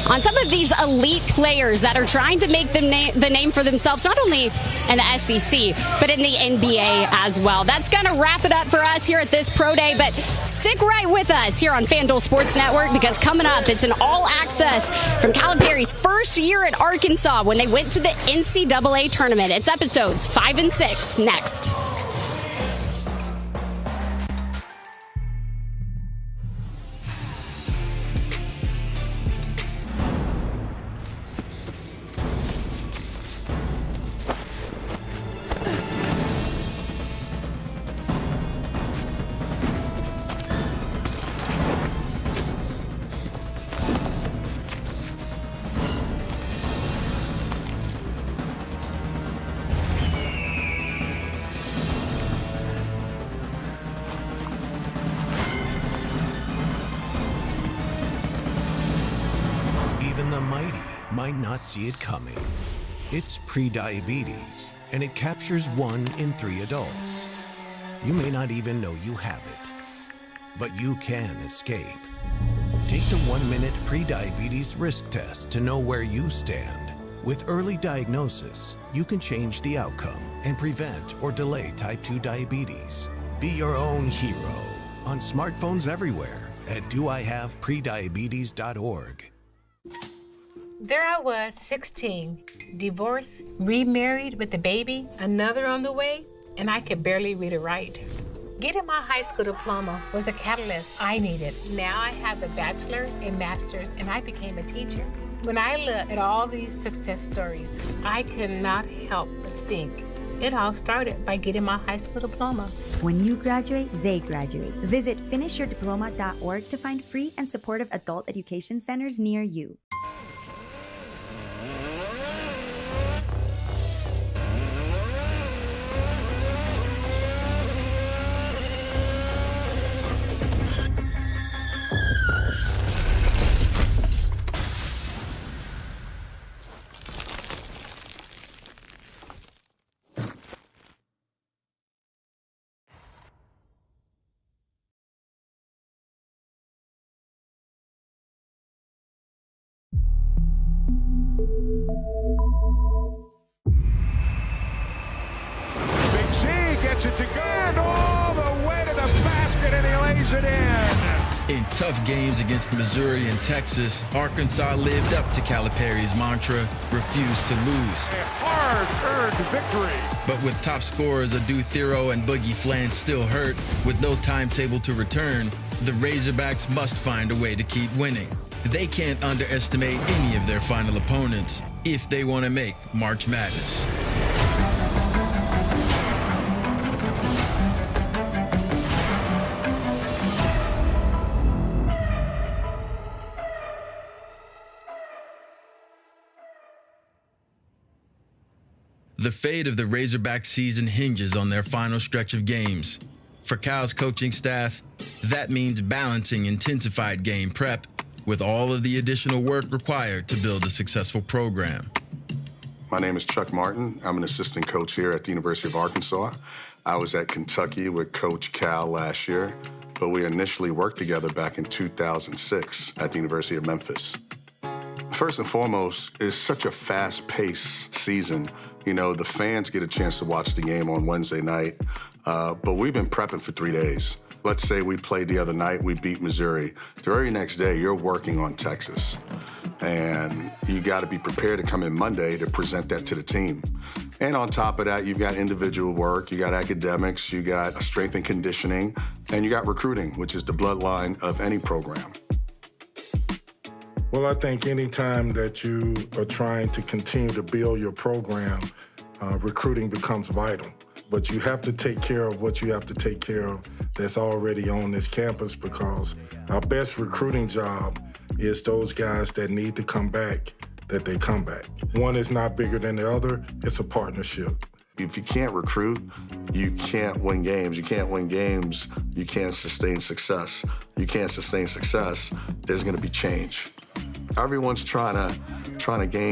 on some of these elite players that are trying to make them the name for themselves, not only in the SEC, but in the NBA as well. That's going to wrap it up for us here at this Pro Day, but stick right with us here on FanDuel Sports Network, because coming up, it's an all-access from Calipari's first year at Arkansas when they went to the NCAA Tournament. It's episodes 5 and 6 next. Might not see it coming. It's pre-diabetes, and it captures 1 in 3 adults. You may not even know you have it, but you can escape. Take the 1-minute pre-diabetes risk test to know where you stand With early diagnosis, you can change the outcome and prevent or delay type 2 diabetes. Be your own hero on smartphones everywhere at doihaveprediabetes.org. There I was, 16, divorced, remarried with a baby, another on the way, and I could barely read or write. Getting my high school diploma was a catalyst I needed. Now I have a bachelor's, a master's, and I became a teacher. When I look at all these success stories, I could not help but think it all started by getting my high school diploma. When you graduate, they graduate. Visit finishyourdiploma.org to find free and supportive adult education centers near you. Gets it to go and all the way to the basket, and he lays it in. In tough games against Missouri and Texas, Arkansas lived up to Calipari's mantra, refuse to lose. A hard-earned victory. But with top scorers Adu Thero and Boogie Flan still hurt, with no timetable to return, the Razorbacks must find a way to keep winning. They can't underestimate any of their final opponents if they want to make March Madness. The fate of the Razorback season hinges on their final stretch of games. For Cal's coaching staff, that means balancing intensified game prep with all of the additional work required to build a successful program. My name is Chuck Martin. I'm an assistant coach here at the University of Arkansas. I was at Kentucky with Coach Cal last year, but we initially worked together back in 2006 at the University of Memphis. First and foremost, it's such a fast-paced season. You know, the fans get a chance to watch the game on Wednesday night, but we've been prepping for 3 days. Let's say we played the other night, we beat Missouri. The very next day, you're working on Texas. And you got to be prepared to come in Monday to present that to the team. And on top of that, you've got individual work, you got academics, you got strength and conditioning, and you got recruiting, which is the bloodline of any program. Well, I think any time that you are trying to continue to build your program, recruiting becomes vital. But you have to take care of what you have to take care of that's already on this campus, because our best recruiting job is those guys that need to come back, that they come back. One is not bigger than the other. It's a partnership. If you can't recruit, you can't win games. You can't win games, you can't sustain success. You can't sustain success, there's going to be change. Everyone's trying to gain